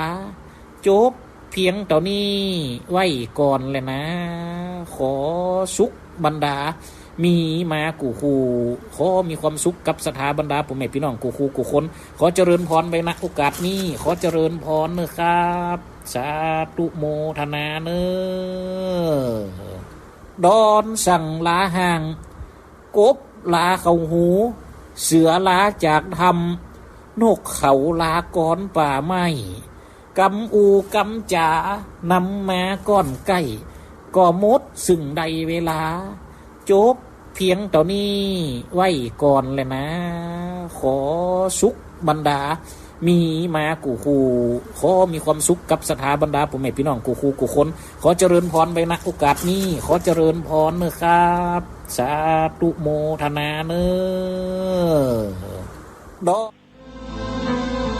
จบเพียงเท่านี้ไว้ก่อนเลยนะขอสุขบรรดามีมากูคูขอมีความสุขกับสถาบรรดาผมแม่พี่น้องกูคูกูคนขอเจริญพรไปณโอกาสนี้ขอเจริญพรเนอะครับสาธุโมทนาเนอะดอนสั่งลาห่างกบลาเขาหูเสือลาจากธรรมนกเขาลากรป่าไม้กำอูกำจ่านำมาก้อนใกล้ก็มดซึ่งใดเวลาจบเพียงเท่านี้ไว้ก่อนเลยนะขอสุขบรรดามีมากูคูขอมีความสุขกับสถาบรรดาผมแม่พี่น้องกูคูกูคนขอเจริญพรไปณโอกาสนี้ขอเจริญพรเนอะครับสาธุโมทนาเนอะ